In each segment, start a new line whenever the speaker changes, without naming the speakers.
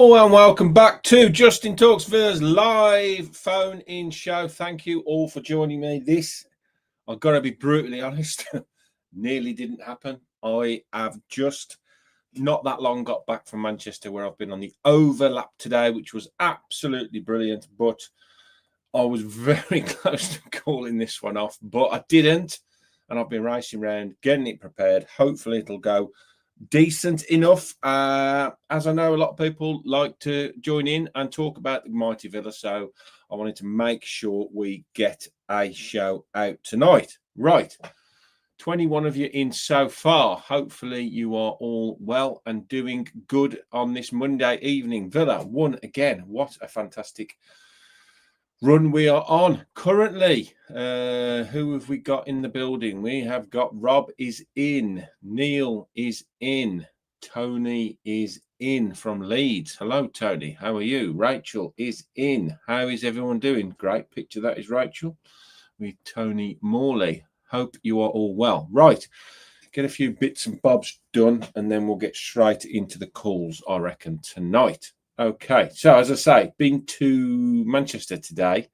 Hello and welcome back to Justin Talks Villa's live phone-in show. Thank you all for joining me. This, I've got to be brutally honest, nearly didn't happen. I have just not that long got back from Manchester, where I've been on the overlap today, which was absolutely brilliant. But I was very close to calling this one off, but I didn't. And I've been racing around, getting it prepared. Hopefully it'll go decent enough, as I know a lot of people like to join in and talk about the mighty Villa, so I wanted to make sure we get a show out tonight. Right, 21 of you in so far. Hopefully you are all well and doing good on this Monday evening. Villa won again. What a fantastic run we are on currently. Who have we got in the building? We have got Rob is in, Neil is in, Tony is in from Leeds. Hello Tony, how are you? Rachel is in. How is everyone doing? Great picture, that is Rachel with Tony Morley. Hope you are all well. Right, get a few bits and bobs done and then we'll get straight into the calls, I reckon, tonight. Okay, so as I say, been to Manchester today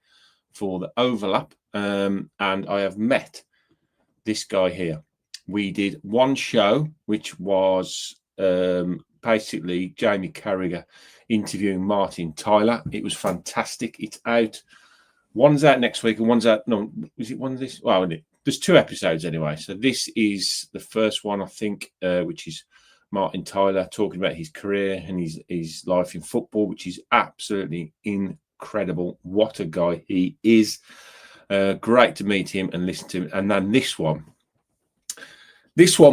for the overlap, and I have met this guy here. We did one show, which was basically Jamie Carragher interviewing Martin Tyler. It was fantastic. It's out. One's out next week and one's out. No, is it one of this? Well, there's two episodes anyway. So this is the first one, I think, which is Martin Tyler talking about his career and his life in football, which is absolutely incredible. What a guy he is. Great to meet him and listen to him. And then this one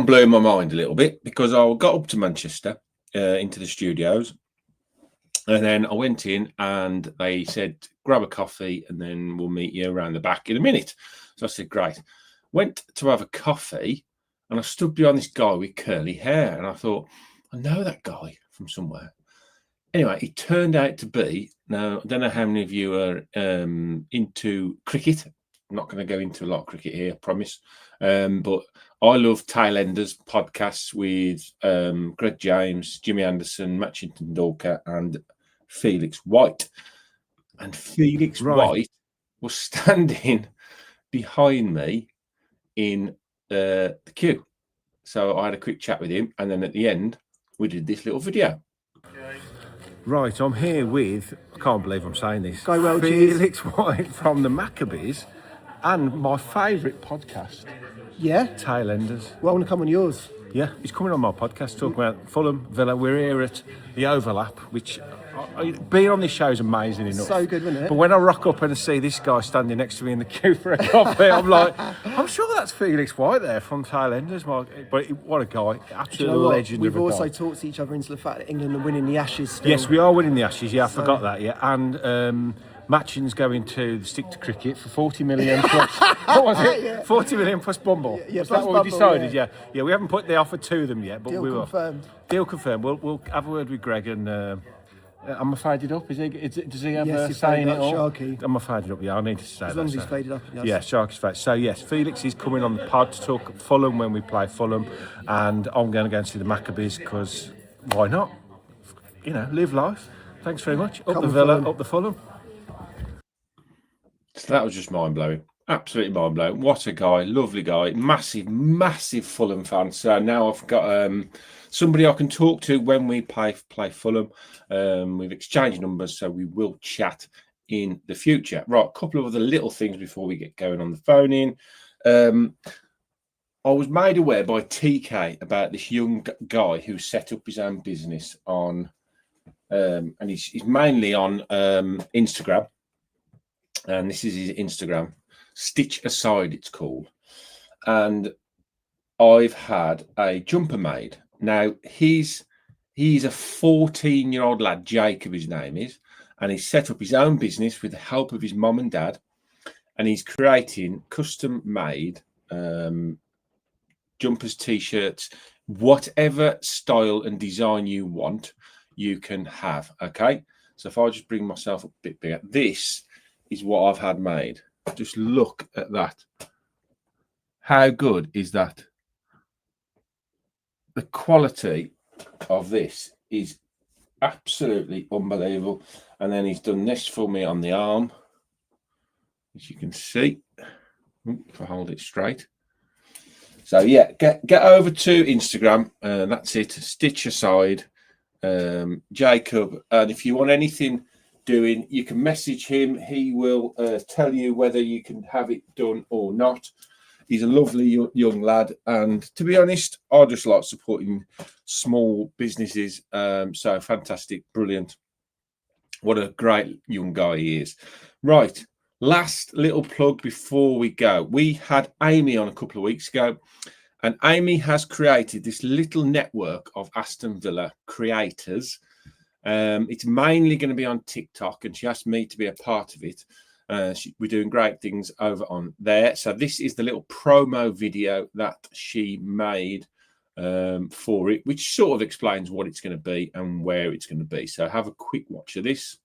blew my mind a little bit because I got up to Manchester into the studios, and then I went in and they said, grab a coffee and then we'll meet you around the back in a minute. So I said, great. Went to have a coffee. And I stood behind this guy with curly hair, and I thought, I know that guy from somewhere. Anyway, it turned out to be, now, I don't know how many of you are into cricket. I'm not going to go into a lot of cricket here, I promise. But I love Tailenders podcasts with Greg James, Jimmy Anderson, Matchington Dorker, and Felix White. And Felix White was standing behind me in the queue. So I had a quick chat with him, and then at the end we did this little video. Right, I'm here with, I can't believe I'm saying this, Felix White from the Maccabees and my favourite podcast.
Yeah?
Tailenders.
Well, I want to come on yours.
Yeah, he's coming on my podcast talking about Fulham, Villa. We're here at the overlap, which being on this show is amazing enough.
So good, wasn't it?
But when I rock up and see this guy standing next to me in the queue for a coffee, I'm like, I'm sure that's Felix White there from Tailenders. But what a guy, absolute legend.
We've also talked to each other into the fact that England are winning the Ashes still.
Yes, we are winning the Ashes. Yeah, I forgot that. Yeah, and Matching's going to stick to cricket for 40 million plus. What was it? Yeah. 40 million plus Bumble.
Yeah,
was that what we decided?
Yeah.
Yeah. We haven't put the offer to them yet, but
Deal
we will.
Confirmed.
Deal confirmed. We'll have a word with Greg and. Am I faded up? Does he have a say in it all?
Sharky.
Am I faded up? Yeah, I need to say that.
As long as he's faded up.
Yeah, Sharky's faded. So yes, Felix is coming on the pod to talk Fulham when we play Fulham, and I'm going to go and see the Maccabees because why not? You know, live life. Thanks very much. Up the Villa, up the Fulham. So that was just mind-blowing. Absolutely mind-blowing. What a guy. Lovely guy. Massive Fulham fan. So now I've got somebody I can talk to when we play Fulham. We've exchanged numbers, so we will chat in the future. Right, a couple of other little things before we get going on the phone in. I was made aware by TK about this young guy who set up his own business on, and he's mainly on Instagram. And this is his Instagram, Stitch Aside it's called. And I've had a jumper made. Now, he's a 14-year-old lad, Jacob his name is, and he's set up his own business with the help of his mum and dad, and he's creating custom-made jumpers, T-shirts, whatever style and design you want, you can have, okay? So if I just bring myself up a bit bigger, this is what I've had made. Just look at that. How good is that? The quality of this is Absolutely unbelievable. And then he's done this for me on the arm, as you can see. If I hold it straight. So yeah, get over to Instagram. That's it. Stitch Aside, Jacob. And if you want anything doing, you can message him. He will tell you whether you can have it done or not. He's a lovely young lad, and to be honest, I just like supporting small businesses. So fantastic, brilliant. What a great young guy he is. Right, last little plug before we go. We had Amy on a couple of weeks ago, and Amy has created this little network of Aston Villa creators. It's mainly going to be on TikTok, and she asked me to be a part of it. We're doing great things over on there. So this is the little promo video that she made for it, which sort of explains what it's going to be and where it's going to be. So have a quick watch of this.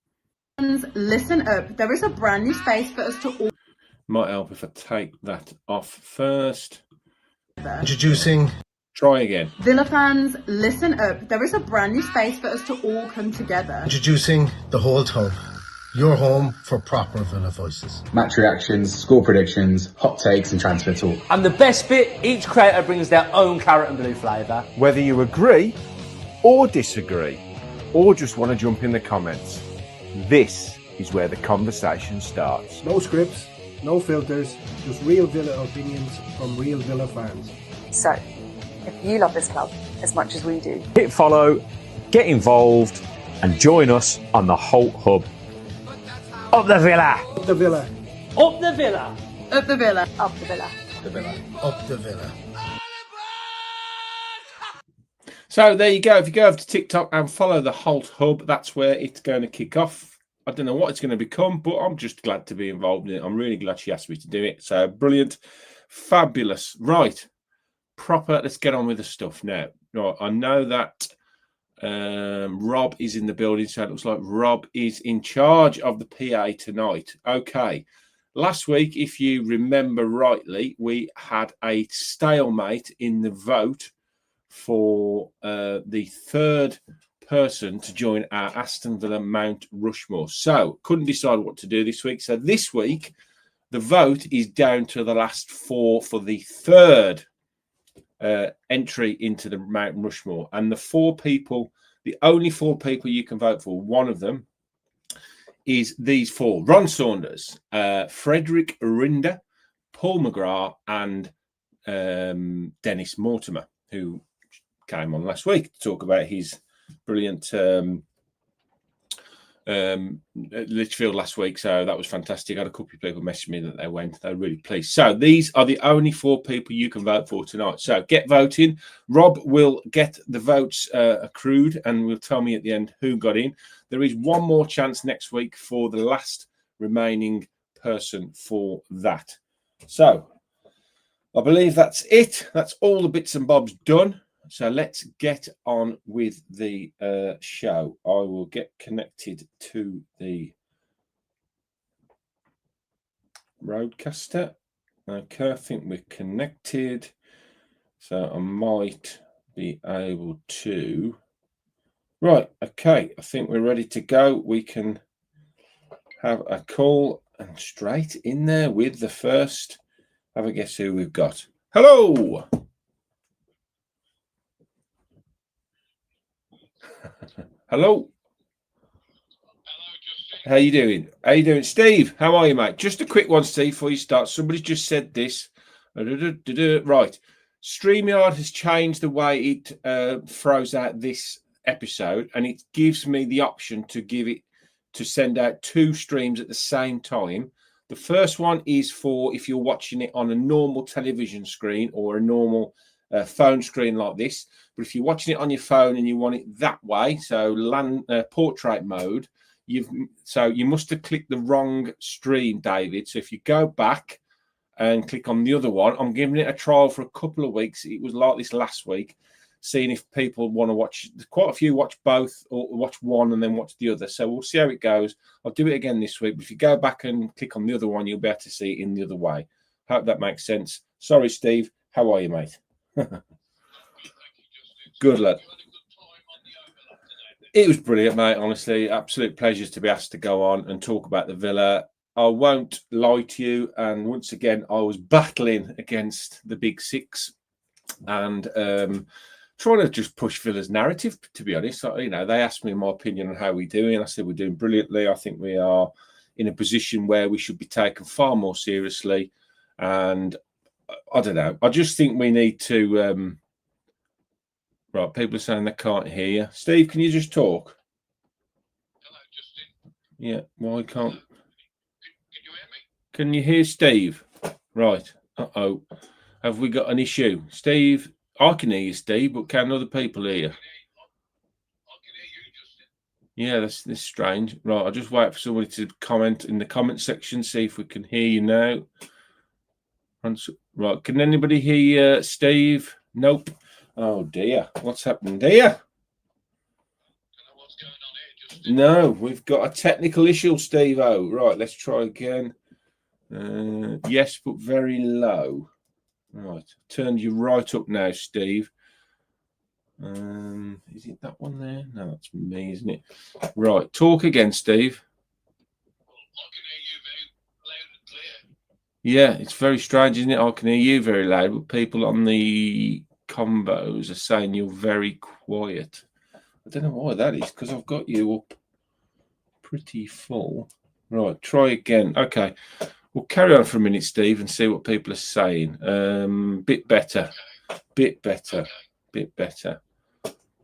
Listen up. There is a brand new space for us to all...
Might help if I take that off first.
Introducing...
Try again.
Villa fans, listen up. There is a brand new space for us to all come together.
Introducing the Holt Hub. Your home for proper Villa voices.
Match reactions, score predictions, hot takes and transfer talk.
And the best bit, each creator brings their own claret and blue flavour.
Whether you agree or disagree, or just want to jump in the comments, this is where the conversation starts.
No scripts, no filters, just real Villa opinions from real Villa fans.
So, if you love this club as much as we do,
Hit follow, get involved, and join us on the Holt Hub. Up the Villa!
Up the Villa.
Up the Villa!
Up the Villa.
up the Villa.
The Villa.
Up the Villa.
So there you go. If you go over to TikTok and follow the Holt Hub, that's where it's going to kick off. I don't know what it's going to become, but I'm just glad to be involved in it. I'm really glad she asked me to do it. So brilliant. Fabulous. Right. Proper. Let's get on with the stuff now. Right. I know that Rob is in the building, so it looks like Rob is in charge of the PA tonight. Okay. Last week, if you remember rightly, we had a stalemate in the vote for the third person to join our Aston Villa Mount Rushmore. So couldn't decide what to do this week. So this week, the vote is down to the last four for the third entry into the Mount Rushmore. And the only four people you can vote for, one of them is these four: Ron Saunders, Frederick Rinder, Paul McGrath, and Dennis Mortimer, who came on last week to talk about his brilliant Litchfield last week. So that was fantastic. I had a couple of people message me that they went. They're really pleased. So these are the only four people you can vote for tonight. So get voting. Rob will get the votes accrued and will tell me at the end who got in. There is one more chance next week for the last remaining person for that. So I believe that's it. That's all the bits and bobs done. So let's get on with the show. I will get connected to the Roadcaster. Okay, I think we're connected. So I might be able to... Right, okay. I think we're ready to go. We can have a call and straight in there with the first. Have a guess who we've got. Hello! Hello. How you doing? How you doing, Steve? How are you, mate? Just a quick one, Steve, before you start. Somebody's just said this. Right. StreamYard has changed the way it throws out this episode, and it gives me the option to send out two streams at the same time. The first one is for if you're watching it on a normal television screen or a normal phone screen like this. But if you're watching it on your phone and you want it that way, so portrait mode, you must have clicked the wrong stream, David. So if you go back and click on the other one, I'm giving it a trial for a couple of weeks. It was like this last week, seeing if people want to watch. Quite a few watch both or watch one and then watch the other. So we'll see how it goes. I'll do it again this week. But if you go back and click on the other one, you'll be able to see it in the other way. Hope that makes sense. Sorry, Steve. How are you, mate? Good luck. It was brilliant, mate. Honestly, absolute pleasure to be asked to go on and talk about the Villa. I won't lie to you. And once again, I was battling against the big six and trying to just push Villa's narrative, to be honest. You know, they asked me my opinion on how we're doing. I said we're doing brilliantly. I think we are in a position where we should be taken far more seriously. And I don't know. I just think we need to... right, people are saying they can't hear you. Steve, can you just talk?
Hello, Justin.
Yeah, why can't...
Can you hear me?
Can you hear Steve? Right. Uh-oh. Have we got an issue? Steve, I can hear you, Steve, but can other people hear you?
I can hear you, Justin.
Yeah, this strange. Right, I'll just wait for somebody to comment in the comment section, see if we can hear you now. Right, can anybody hear you, Steve? Nope. Oh, dear. What's happened here?
What's going on here, Justin?
No, we've got a technical issue, Steve-O. Right, let's try again. Yes, but very low. Right, turned you right up now, Steve. Is it that one there? No, that's me, isn't it? Right, talk again, Steve.
I can hear you very loud and clear.
Yeah, it's very strange, isn't it? I can hear you very loud, but people on the combos are saying you're very quiet. I don't know why that is, because I've got you up pretty full. Right, try again. Okay, we'll carry on for a minute, Steve, and see what people are saying. Bit better,
Okay.
bit better,
Okay.
bit better.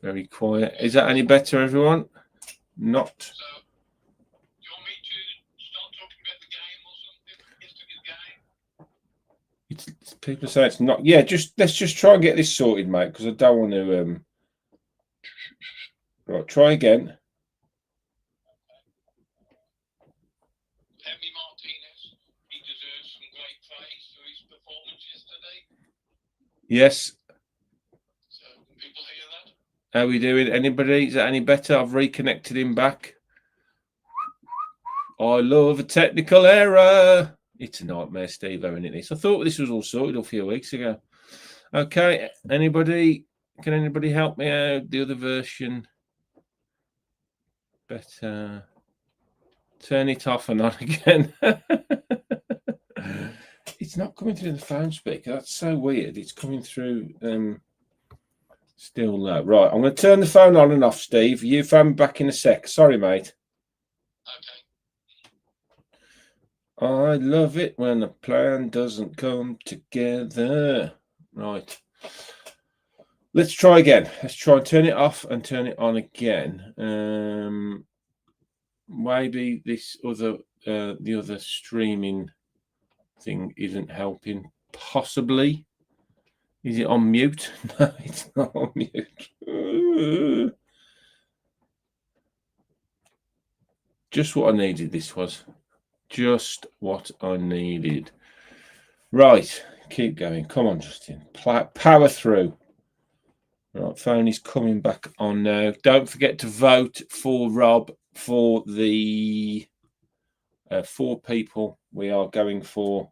Very quiet. Is that any better, everyone? Not.
So, do you want me to start talking about the game or something? Yesterday's game?
People say it's not. Yeah, let's just try and get this sorted, mate, because I don't want to. Right, try again.
Emi Martinez, he deserves some great praise for his performance yesterday.
Yes.
So, can people hear that?
How are we doing? Anybody? Is that any better? I've reconnected him back. I love a technical error. It's a nightmare, Steve, isn't it? I thought this was all sorted a few weeks ago. Okay, anybody? Can anybody help me out? The other version. Better. Turn it off and on again. It's not coming through the phone speaker. That's so weird. It's coming through still low. Right, I'm going to turn the phone on and off, Steve. You phone me back in a sec. Sorry, mate.
Okay.
I love it when a plan doesn't come together. Right. Let's try again. Let's try and turn it off and turn it on again. Maybe this other, the other streaming thing isn't helping. Possibly. Is it on mute? No, it's not on mute. Just what I needed. This was just what I needed. Right, keep going. Come on, Justin. Power through. Right, phone is coming back on now. Don't forget to vote for Rob for the 4 people we are going for.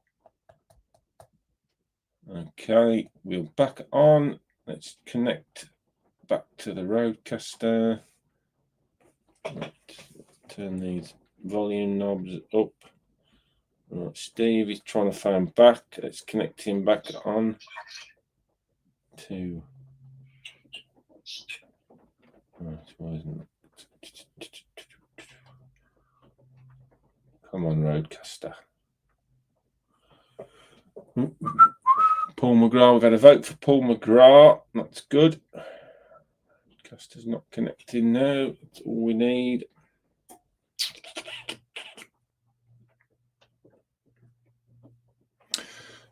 Okay, we're back on. Let's connect back to the Rodecaster. Right, turn these volume knobs up. Right, Steve is trying to phone back. Let's connect him back on to. Right, why isn't it? Come on, Rodecaster. Paul McGrath. We've had a vote for Paul McGrath. That's good. Rodecaster's not connecting now. That's all we need.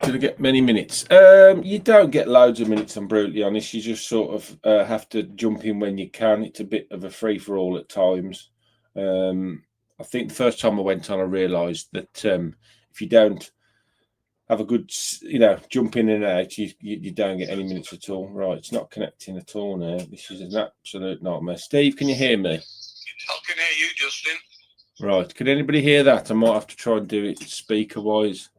Did I get many minutes? You don't get loads of minutes, I'm brutally honest. You just sort of have to jump in when you can. It's a bit of a free-for-all at times. I think the first time I went on, I realised that if you don't have a good, jump in and out, you don't get any minutes at all. Right, it's not connecting at all now. This is an absolute nightmare. Steve, can you hear me?
I can hear you, Justin.
Right, can anybody hear that? I might have to try and do it speaker-wise.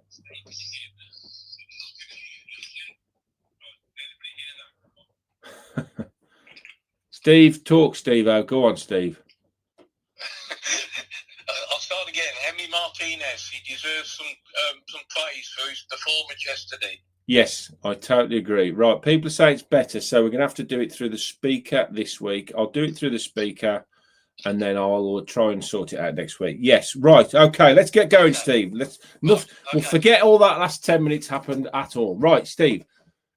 Steve, talk, Steve. Oh, go on, Steve.
I'll start again. Henry Martinez, he deserves some praise for his performance yesterday.
Yes, I totally agree. Right, people say it's better, so we're going to have to do it through the speaker this week. I'll do it through the speaker, and then I'll try and sort it out next week. Yes, right. Okay, let's get going, Steve. We'll forget all that last 10 minutes happened at all. Right, Steve.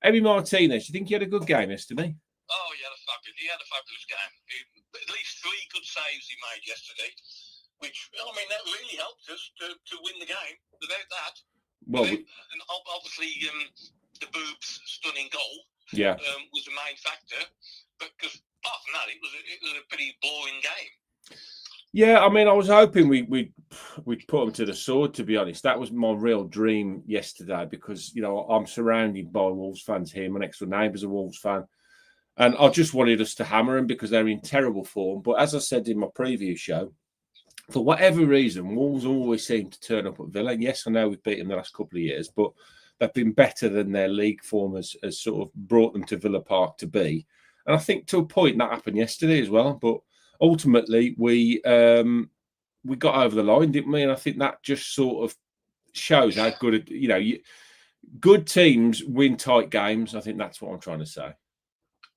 Emi Martinez, you think he had a good game yesterday?
Oh, he had a fabulous game. At least 3 good saves he made yesterday, which, I mean, that really helped us to win the game. Without that,
Well,
and obviously the Boob's stunning goal was the main factor. But because apart from that, it was a pretty boring game.
Yeah, I mean, I was hoping we'd put them to the sword, to be honest. That was my real dream yesterday because, you know, I'm surrounded by Wolves fans here. My next door neighbour's a Wolves fan. And I just wanted us to hammer them because they're in terrible form. But as I said in my preview show, for whatever reason, Wolves always seem to turn up at Villa. And yes, I know we've beaten them the last couple of years, but they've been better than their league form has sort of brought them to Villa Park to be. And I think to a point that happened yesterday as well. But ultimately, we got over the line, didn't we? And I think that just sort of shows how good, good teams win tight games. I think that's what I'm trying to say.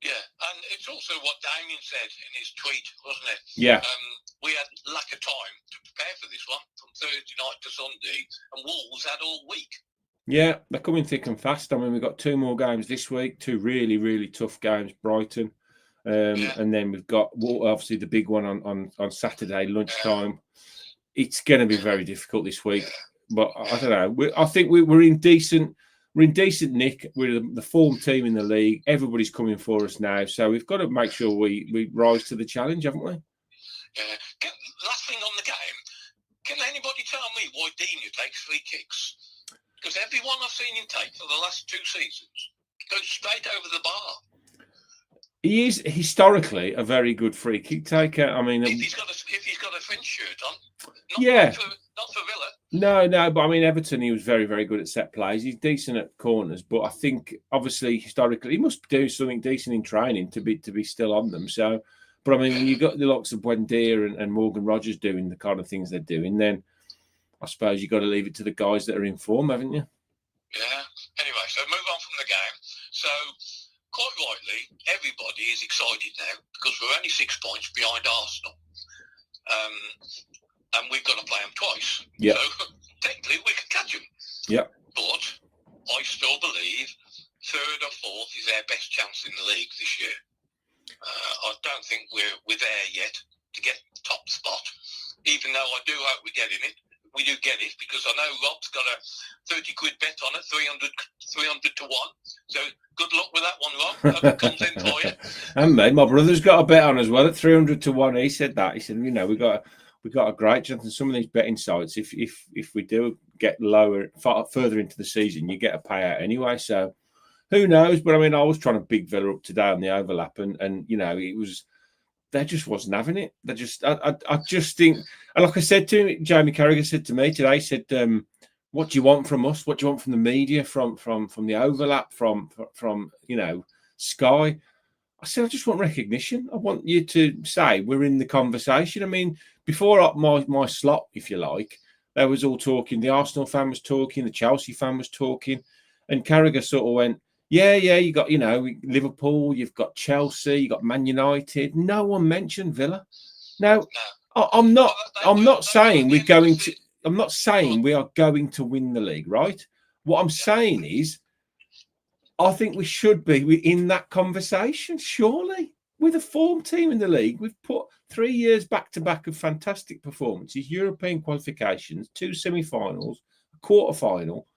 Yeah, and it's also what Damien said in his tweet, wasn't it?
Yeah.
We had lack of time to prepare for this one from Thursday night to Sunday, and Wolves had all week. Yeah,
they're coming thick and fast. I mean, we've got 2 more games this week, 2 really, really tough games, Brighton. And then we've got, obviously, the big one on Saturday, lunchtime. It's going to be very difficult this week. But I don't know. I think we're in decent nick. We're the form team in the league. Everybody's coming for us now. So we've got to make sure we rise to the challenge, haven't we?
Yeah. Last thing on the game, can anybody tell me why Dina takes 3 kicks? Because everyone I've seen him take for the last 2 seasons goes straight over the bar.
He is historically a very good free kick taker. I mean,
if he's got a French shirt on, not for
No,
Villa.
but I mean, Everton, he was very, very good at set plays. He's decent at corners, but I think obviously historically he must do something decent in training to be still on them. So, but I mean, when you've got the likes of Buendia and Morgan Rogers doing the kind of things they're doing, then I suppose you've got to leave it to the guys that are in form, haven't you?
Yeah. Anyway, so move on from the game. So, quite rightly, everybody is excited now because we're only 6 points behind Arsenal. And we've got to play them twice.
Yeah.
So, technically, we can catch them.
Yeah.
But I still believe 3rd or 4th is our best chance in the league this year. I don't think we're there yet to get top spot, even though I do hope we're getting it. We do get it because I know Rob's got a 30 quid bet on it, 300 to 1. So good luck with that one, Rob. Hope it comes in for you.
And mate, my brother's got a bet on as well at 300 to 1. He said that. He said, we got a great chance. And some of these betting sites, if we do get further into the season, you get a payout anyway. So who knows? But I mean, I was trying to big Villa up today on the overlap, and it was. They just wasn't having it. I just think, and like I said to him, Jamie Carragher said to me today, he said, what do you want from us? What do you want from the media, from the overlap, from Sky? I said, I just want recognition. I want you to say we're in the conversation. I mean, before my slot, if you like, they was all talking. The Arsenal fan was talking, the Chelsea fan was talking, and Carragher sort of went, yeah, you got, Liverpool, you've got Chelsea, you got Man United. No one mentioned Villa. Now, I'm not saying we are going to win the league, right? What I'm saying is, I think we should be in that conversation, surely. With a form team in the league, we've put 3 years back-to-back of fantastic performances, European qualifications, 2 semi-finals, a quarter-final.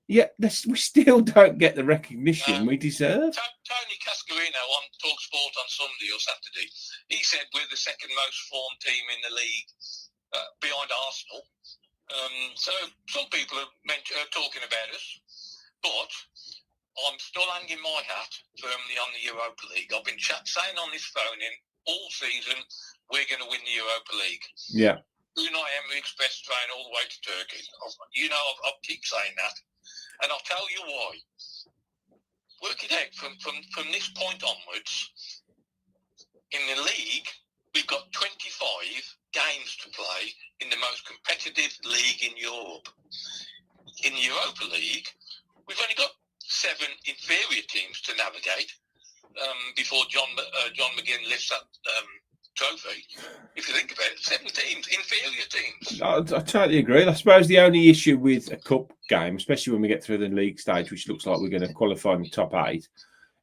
Yet we still don't get the recognition we deserve.
Tony Cascarino on TalkSport on Sunday or Saturday, he said we're the 2nd most formed team in the league behind Arsenal. So some people are talking about us, but I'm still hanging my hat firmly on the Europa League. I've been saying on this phone-in all season, we're going to win the Europa League.
Yeah.
Unai Emery express train all the way to Turkey. I'll keep saying that. And I'll tell you why. Work it out from this point onwards. in the league, we've got 25 games to play in the most competitive league in Europe. In the Europa League, we've only got 7 inferior teams to navigate before John McGinn lifts that trophy. If you think about it, 7 teams, inferior teams.
I totally agree. I suppose the only issue with a cup game, especially when we get through the league stage, which looks like we're going to qualify in the top 8,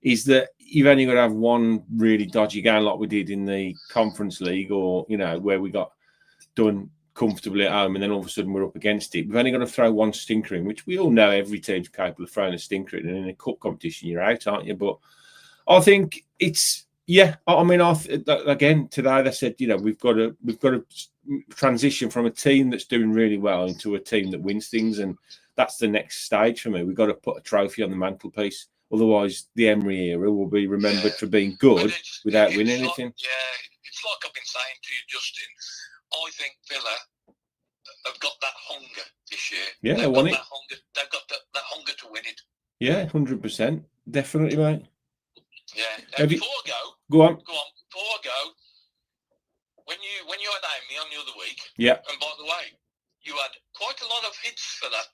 is that you've only got to have one really dodgy game like we did in the Conference League, or, you know, where we got done comfortably at home and then all of a sudden we're up against it. We've only got to throw one stinker in, which we all know every team's capable of throwing a stinker in, and in a cup competition you're out, aren't you? But I think it's, yeah, I mean, again, today they said, you know, we've got to transition from a team that's doing really well into a team that wins things, and that's the next stage for me. We've got to put a trophy on the mantelpiece. Otherwise, the Emery era will be remembered for being good without winning anything.
It's like I've been saying to you, Justin. I think Villa have got that hunger this year.
Yeah, they won it.
They've got that hunger to win it.
Yeah, 100%. Definitely, mate.
Yeah. Now, before I go.
Go on.
Before I go, when you had Amy on the other week.
Yeah.
And by the way, you had quite a lot of hits for that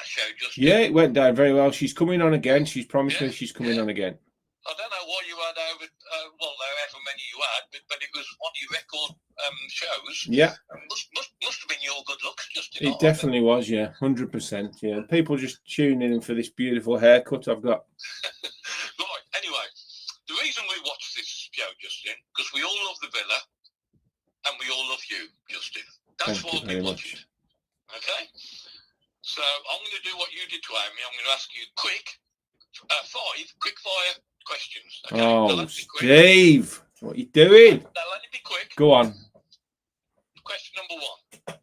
show, Justin.
Yeah, it went down very well. She's coming on again. She's promised me she's coming on again.
I don't know what you had over, however many you had, but it was one of your record shows.
Yeah.
Must have been your good looks, Justin.
It definitely was, yeah, 100%. Yeah, people just tuning in for this beautiful haircut I've got.
Right, anyway, the reason we watch this show, Justin, because we all love the Villa and we all love you, Justin. That's why we watch it. Okay? So I'm going to do what you did to Amy. I'm going to ask you 5 quick-fire questions. Okay?
Oh, Steve, what are you doing?
Now, let it be quick.
Go on.
Question number 1.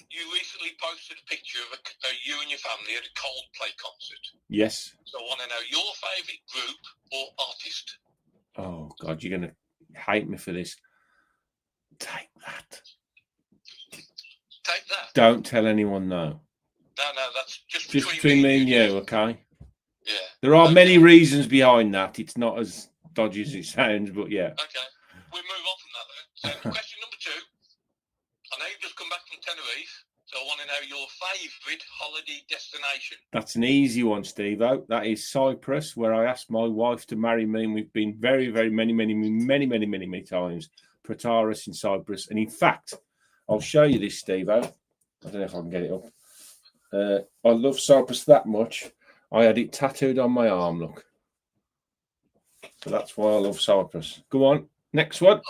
You recently posted a picture of you and your family at a Coldplay concert.
Yes.
So I want to know your favourite group or artist.
Oh, God, you're going to hate me for this. Take that.
Take that?
Don't tell anyone, no.
No, that's just
between me and you, okay?
Yeah.
There are many reasons behind that. It's not as dodgy as it sounds, but yeah.
Okay. We'll move on from that then. So question number 2. I know you've just come back from Tenerife, so I want to know your favourite holiday destination.
That's an easy one, Steve-O. That is Cyprus, where I asked my wife to marry me, and we've been very, very many times. Protaras in Cyprus. And in fact, I'll show you this, Steve-O. I don't know if I can get it up. I love Cyprus that much. I had it tattooed on my arm, look. So that's why I love Cyprus. Go on, next one.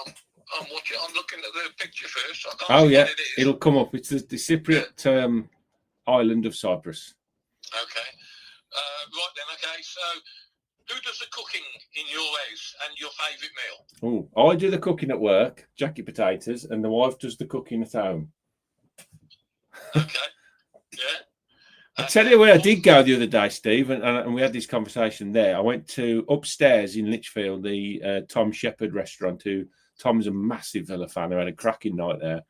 I'm looking at the picture first. I can't
Oh,
see
yeah,
what it is.
it'll come up. It's the Cypriot island of Cyprus.
Okay. Right then, okay. So who does the cooking in your house and your favourite meal?
Oh, I do the cooking at work, jacket potatoes, and the wife does the cooking at home.
Okay. Yeah.
I tell you where I did go the other day, Steve, and we had this conversation there. I went to upstairs in Lichfield, the Tom Shepherd restaurant. Tom's a massive Villa fan. I had a cracking night there,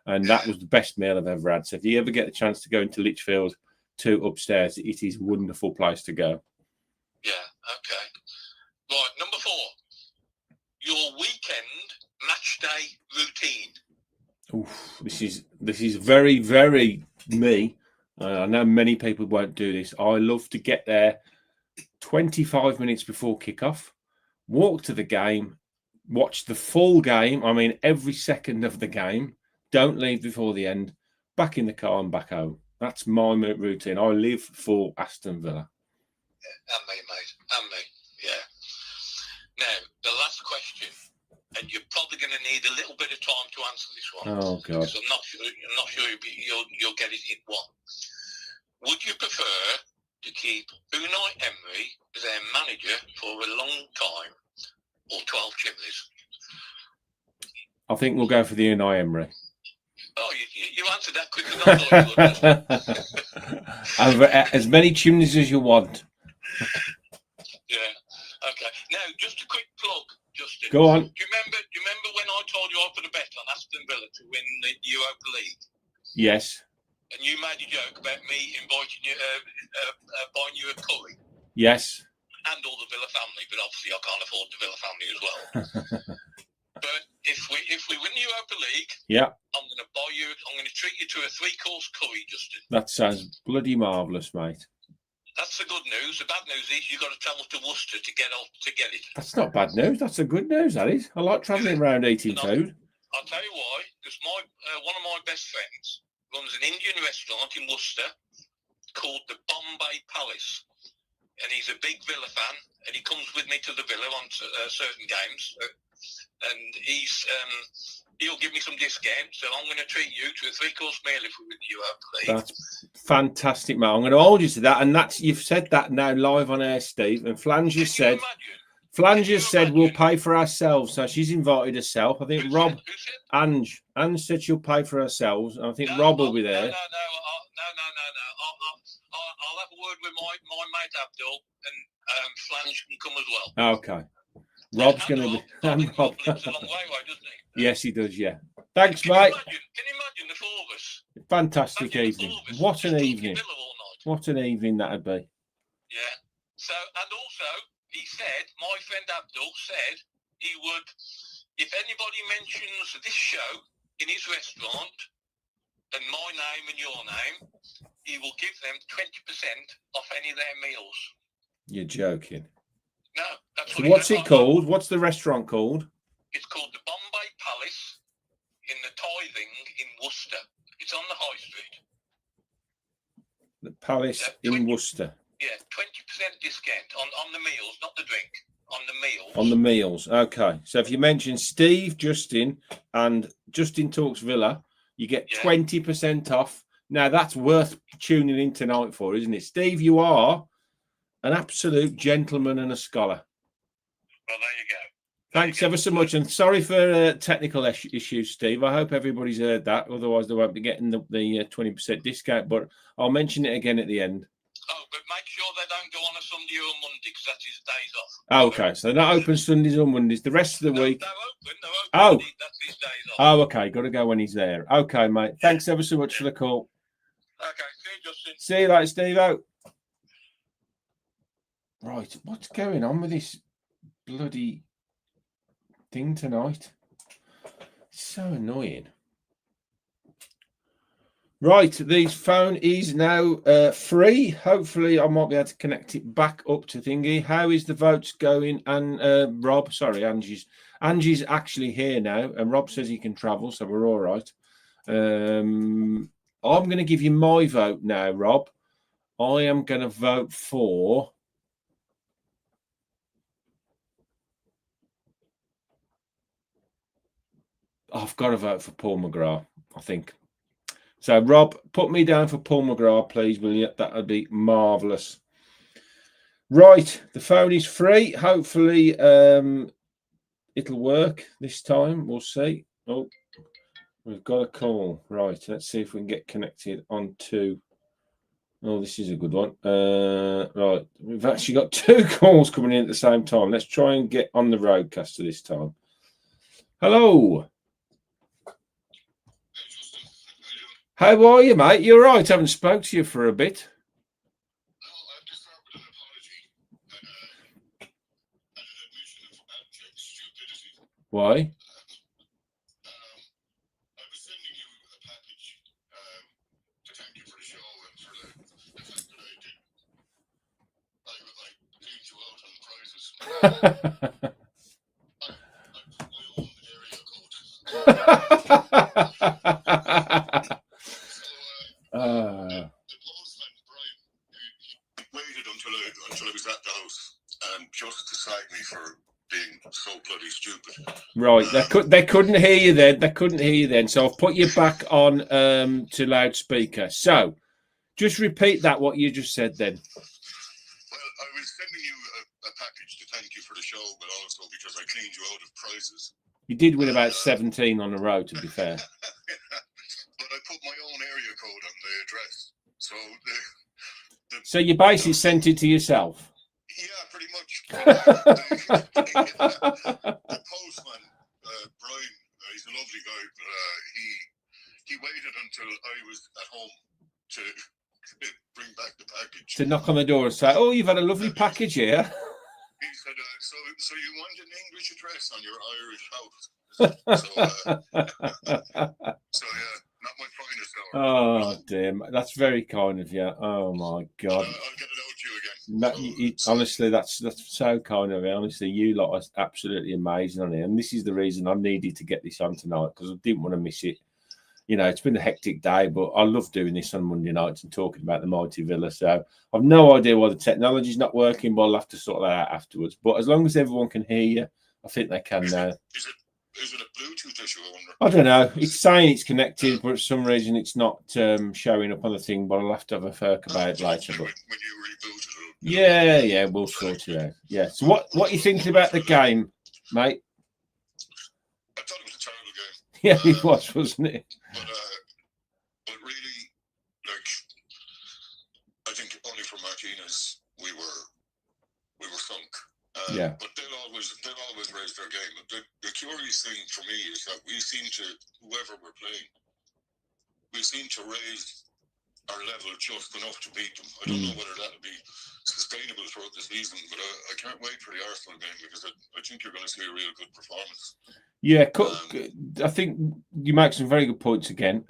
and that was the best meal I've ever had. So if you ever get the chance to go into Lichfield to upstairs, it is a wonderful place to go.
Yeah. Okay. Right. Number 4. Your weekend match day routine.
Oof, this is very, very me. I know many people won't do this. I love to get there 25 minutes before kickoff, walk to the game, watch the full game. I mean, every second of the game. Don't leave before the end. Back in the car and back home. That's my routine. I live for Aston Villa.
Yeah, and me, mate. And me. Yeah. Now, the last question, and you're probably going to need a little bit of time to answer this one.
Oh, God.
Because I'm not sure you'll get it in one. Would you prefer to keep Unai Emery as their manager for a long time, or 12 chimneys?
I think we'll go for the Unai Emery.
Oh, you answered that quicker than I thought you would.
As many chimneys as you want.
Yeah. Okay. Now, just a quick plug, Justin.
Go on.
Do you remember when I told you I put a bet on Aston Villa to win the Europa League?
Yes.
And you made a joke about me inviting you, buying you a curry.
Yes.
and all the Villa family, but obviously I can't afford the Villa family as well. But if we win the Europa League,
Yeah,
I'm going to treat you to a 3-course curry, Justin.
that sounds bloody marvellous, mate.
That's the good news. The bad news is you've got to travel to Worcester to get it.
That's not bad news. That's the good news, that is. I like travelling around eating food.
I'll tell you why. Because one of my best friends runs an Indian restaurant in Worcester called the Bombay Palace. And he's a big Villa fan, and he comes with me to the Villa on certain games. And he'll give me some discounts, so I'm going to treat you to a 3-course meal if we win the Europa League.
That's fantastic, mate. I'm going to hold you to that. And you've said that now live on air, Steve. And Flange said we'll pay for ourselves. So she's invited herself. I think Rob, Ange said she'll pay for herselves. I think Rob will be there.
No. I'll have a word with my mate Abdul, and Flange can come as well.
Okay. Rob's going to be.
Rob lives a long way away, doesn't he?
Yes, he does, yeah. Thanks, mate.
Can you imagine the 4 of us?
Fantastic evening. What an evening. What an evening that'd be.
Yeah. So, and also, he said, my friend Abdul said he would, if anybody mentions this show in his restaurant, and my name and your name, he will give them 20% off any of their meals.
You're joking.
No, that's
So
what
what's it called? What's the restaurant called?
It's called the Bombay Palace in the Tithing in Worcester. It's on the High Street.
The Palace in Worcester.
Yeah, 20% discount on the meals, not the drink. On the meals.
On the meals. Okay. So if you mention Steve, Justin, and Justin Talks Villa, you get 20% off. Now, that's worth tuning in tonight for, isn't it? Steve, you are an absolute gentleman and a scholar.
Well, there you go.
Thanks ever so much. And sorry for technical issues, Steve. I hope everybody's heard that. Otherwise, they won't be getting the 20% discount. But I'll mention it again at the end.
Oh, but make sure they don't go on a Sunday or a Monday because that's his days off.
Oh, okay. So they're not open Sundays or Mondays. The rest of the week.
They're open.
Oh.
That's his days off.
Oh, okay. Got to go when he's there. Okay, mate. Thanks ever so much for the call.
Okay. See you, Justin.
See you later, Steve-O. Right. What's going on with this bloody thing tonight? It's so annoying. Right, the phone is now free. Hopefully, I might be able to connect it back up to thingy. How is the votes going? And Rob, sorry, Angie's actually here now, and Rob says he can travel, so we're all right. I'm going to give you my vote now, Rob. I am going to vote for. I've got to vote for Paul McGrath, I think. So, Rob, put me down for Paul McGrath, please, will you? That would be marvellous. Right, the phone is free. Hopefully, it'll work this time. We'll see. Oh, we've got a call. Right, let's see if we can get connected on to... Oh, this is a good one. Right, we've actually got 2 calls coming in at the same time. Let's try and get on the roadcaster this time. Hello. How are you, mate? You're right. I haven't spoke to you for a bit.
No, I've just started with an apology and an admission of abject stupidity.
Why?
I was sending you a package to thank you for the show and for the fact that I cleaned you out on prizes. I put my own area code. The postman, Brian, he waited until I was at the house just to slag me for being so bloody stupid.
Right, they couldn't hear you then. They couldn't hear you then. So I've put you back on to loudspeaker. So just repeat that what you just said then.
Well, I was sending you a package to thank you for the show, but also because I cleaned you out of prizes.
You did win about 17 on the road, to be fair.
But I put my own area code on the address. So
So you basically sent it to yourself?
Yeah, pretty much. The postman, Brian, he's a lovely guy, but he waited until I was at home to bring back the package.
To knock on the door and say, oh, you've had a lovely package here.
He said, so you want an English address on your Irish house? So yeah, not my finest hour.
Oh dear, that's very kind of you. Oh my God.
I'll get it out to you again.
That, honestly, that's so kind of you. Honestly, you lot are absolutely amazing on it, and this is the reason I needed to get this on tonight because I didn't want to miss it. You know, it's been a hectic day, but I love doing this on Monday nights and talking about the mighty Villa. So I've no idea why the technology's not working, but I'll have to sort that out afterwards. But as long as everyone can hear you, I think they can now.
Is it a Bluetooth issue, I wonder?
I don't know. It's saying it's connected, but for some reason it's not showing up on the thing. But I'll have to have a think about it later. But
When you reboot it.
yeah, we'll sort it out. Yeah. So what are you thinking about the game, mate?
I thought it was a terrible game.
Yeah, it was, wasn't it?
But really, like, I think only for Martinez we were sunk.
Yeah.
But they'll always raise their game. The curious thing for me is that we seem to, whoever we're playing, we seem to raise our level just enough to beat them. I don't know whether that'll be sustainable throughout the season, but I can't wait for the Arsenal game because I think you're going to see a real good performance.
Yeah, I think you make some very good points again.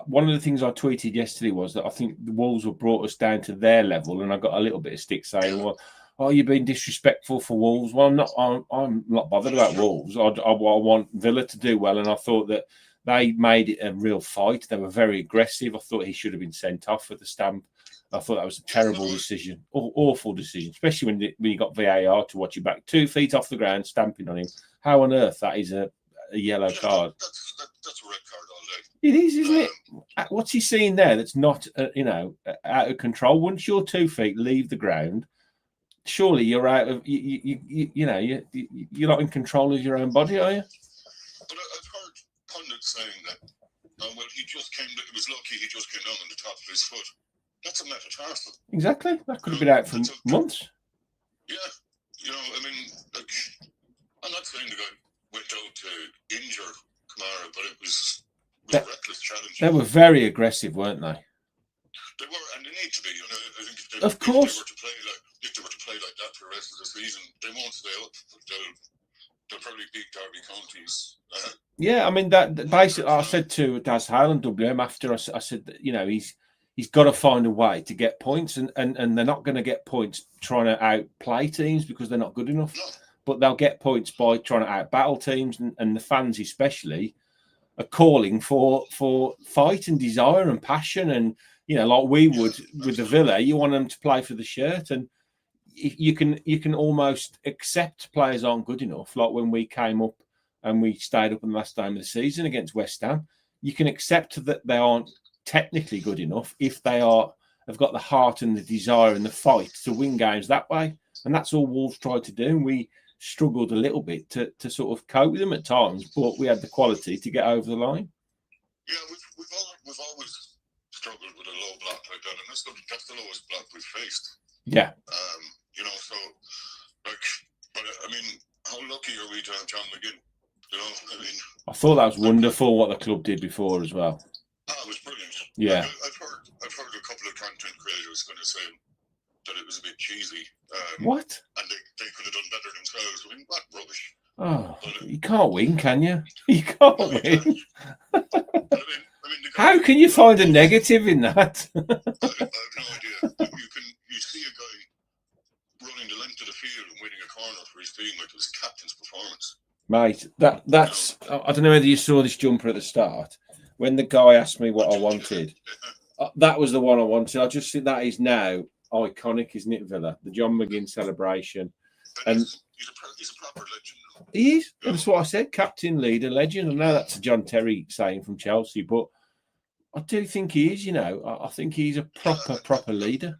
One of the things I tweeted yesterday was that I think the Wolves have brought us down to their level, and I got a little bit of stick saying, "Well, you're being disrespectful for Wolves." Well, I'm not bothered about Wolves. I want Villa to do well, and I thought that they made it a real fight. They were very aggressive. I thought he should have been sent off for the stamp. I thought that was a terrible decision, awful decision, especially when you got VAR to watch you back 2 feet off the ground, stamping on him. How on earth that is a yellow card?
That's a red card all day.
It is, isn't it? What's he seeing there that's not, out of control? Once your 2 feet leave the ground, surely you're out of, you're not in control of your own body, are you?
But I've heard pundits saying that, well, he just came, it was lucky he just came down on the top of his foot. That's a metatarsal.
Exactly. That could have been out for months.
Yeah. I mean, like, I'm not saying the guy went out to injure Kamara, but it was a reckless challenge.
They were very aggressive, weren't they?
They were, and they need to be. I think if they
of course.
If they were to play like that for the rest of the season, they won't stay up. They'll probably beat Derby counties.
Yeah, I mean that basically. I said to Daz Hale and WM after I said that, he's got to find a way to get points, and they're not going to get points trying to outplay teams because they're not good enough. No. But they'll get points by trying to outbattle teams, and the fans especially are calling for fight and desire and passion, and like we would with the Villa, you want them to play for the shirt, and you can almost accept players aren't good enough. Like when we came up and we stayed up in the last game of the season against West Ham, you can accept that they aren't technically good enough if they have got the heart and the desire and the fight to win games that way. And that's all Wolves tried to do. And we struggled a little bit to sort of cope with them at times, but we had the quality to get over the line.
Yeah, we've always struggled with a low block like that, and that's the lowest block we've faced.
Yeah.
So but I mean, how lucky are we to have John McGinn?
I thought that was wonderful what the club did before as well.
It was brilliant.
Yeah.
I've heard a couple of content creators going to say that it was a bit cheesy.
What?
And they could have done better themselves. I mean, what rubbish.
Oh, you can't win, can you? You can't win. How can you find a negative in that?
I have no idea. You see a guy running the length of the field and winning a corner for his team like it was captain's performance.
Mate, that's I don't know whether you saw this jumper at the start. When the guy asked me what I wanted, that was the one I wanted. I just think that is now iconic, isn't it, Villa? The John McGinn celebration. And
he's a proper legend.
He is. That's what I said. Captain, leader, legend. I know that's a John Terry saying from Chelsea, but I do think he is, I think he's a proper leader.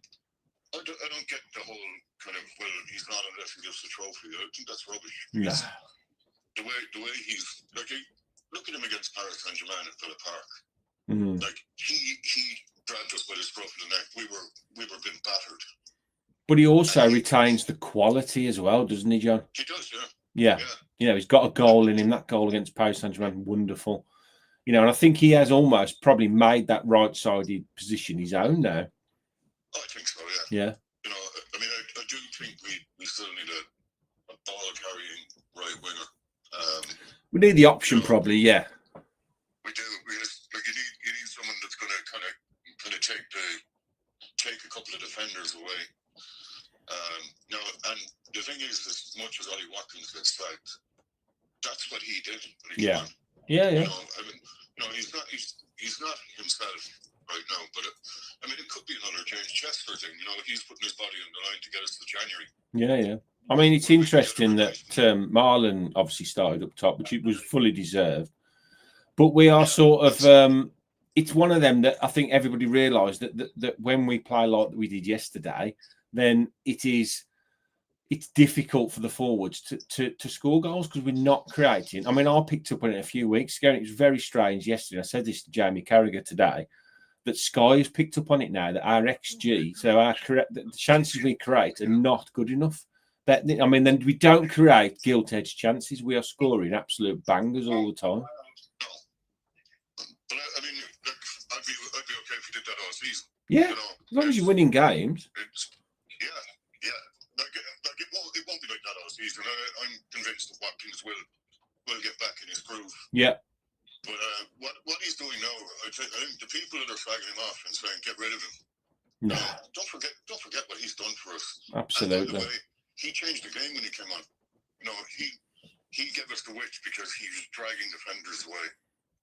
I don't get the whole kind of, well, he's not unless he gets the trophy. I think that's rubbish.
No.
The way he's, like, look at him against Paris Saint-Germain at Villa Park.
Mm-hmm.
Like, he dragged us by the scruff of the neck. We were being battered.
But he also retains the quality as well, doesn't he, John?
He does, yeah.
Yeah. He's got a goal in him. That goal against Paris Saint-Germain, wonderful. And I think he has almost probably made that right-sided position his own now.
I think so,
yeah.
I mean, I do think we still need a ball carrying right winger.
We need the option, probably. Yeah.
We do. Like you need someone that's going to kind of take a couple of defenders away. No, and the thing is, as much as Ollie Watkins gets sacked, that's what he did. When he came on.
Yeah.
You know, I mean, no, he's not himself right now. But I mean, it could be another James Chester thing. You know, he's putting his body on the line to get us to January.
Yeah. I mean, it's interesting that Marlon obviously started up top, which it was fully deserved. But we are sort of, it's one of them that I think everybody realised that when we play like we did yesterday, then it's difficult for the forwards to score goals because we're not creating. I mean, I picked up on it a few weeks ago, and it was very strange yesterday. I said this to Jamie Carragher today, that Sky has picked up on it now, that our XG, so the chances we create are not good enough. Then we don't create gilt-edged chances. We are scoring absolute bangers all the time.
But I mean, look, I'd be okay if we did that all season.
Yeah,
you know,
as long as you're winning games.
Yeah. Like it won't be like that all season. I'm convinced that Watkins will get back in his groove.
Yeah.
But what he's doing now, I think the people that are flagging him off and saying get rid of him.
No.
Don't forget what he's done for us.
Absolutely.
And by the way, he changed the game when he came on. You know, he gave us the witch because he was dragging defenders away.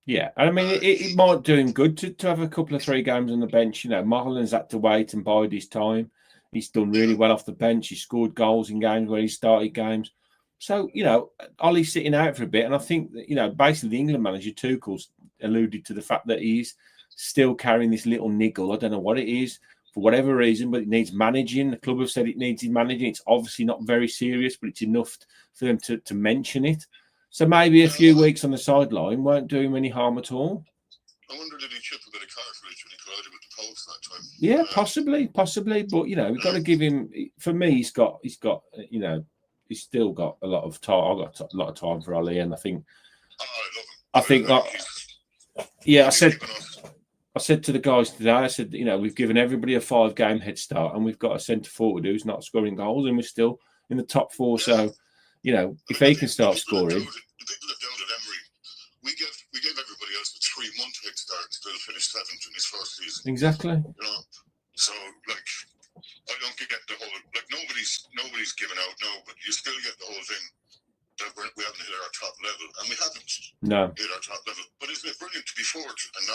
Yeah, and I mean, it might do him good to have a couple of 3 games on the bench. You know, Marlon's had to wait and bide his time. He's done really well off the bench. He scored goals in games where he started games. So, you know, Ollie's sitting out for a bit. And I think that, you know, basically the England manager, Tuchel's alluded to the fact that he's still carrying this little niggle. I don't know what it is for whatever reason, but it needs managing. The club have said it needs managing. It's obviously not very serious, but it's enough for them to mention it. So maybe a few weeks on the sideline won't do him any harm at all.
I wonder did he chip a bit of cartilage when he collided with the post that time?
Yeah, possibly. But you know, we've got to give him. For me, he's got. You know, he's still got a lot of time. I've got a lot of time for Ollie, and I think.
Oh, I love him.
I think that. Yeah, I said to the guys today. I said, you know, we've given everybody a 5-game head start, and we've got a centre forward who's not scoring goals, and we're still in the top 4. So. You know, if he can start scoring.
The people that doubted Emery, we gave everybody else a 3-month head start and still finished 7th in his first season.
Exactly.
You know, so like I don't get the whole like nobody's given out now, but you still get the whole thing that we haven't hit our top level, and we haven't hit our top level. But isn't it brilliant to be fourth and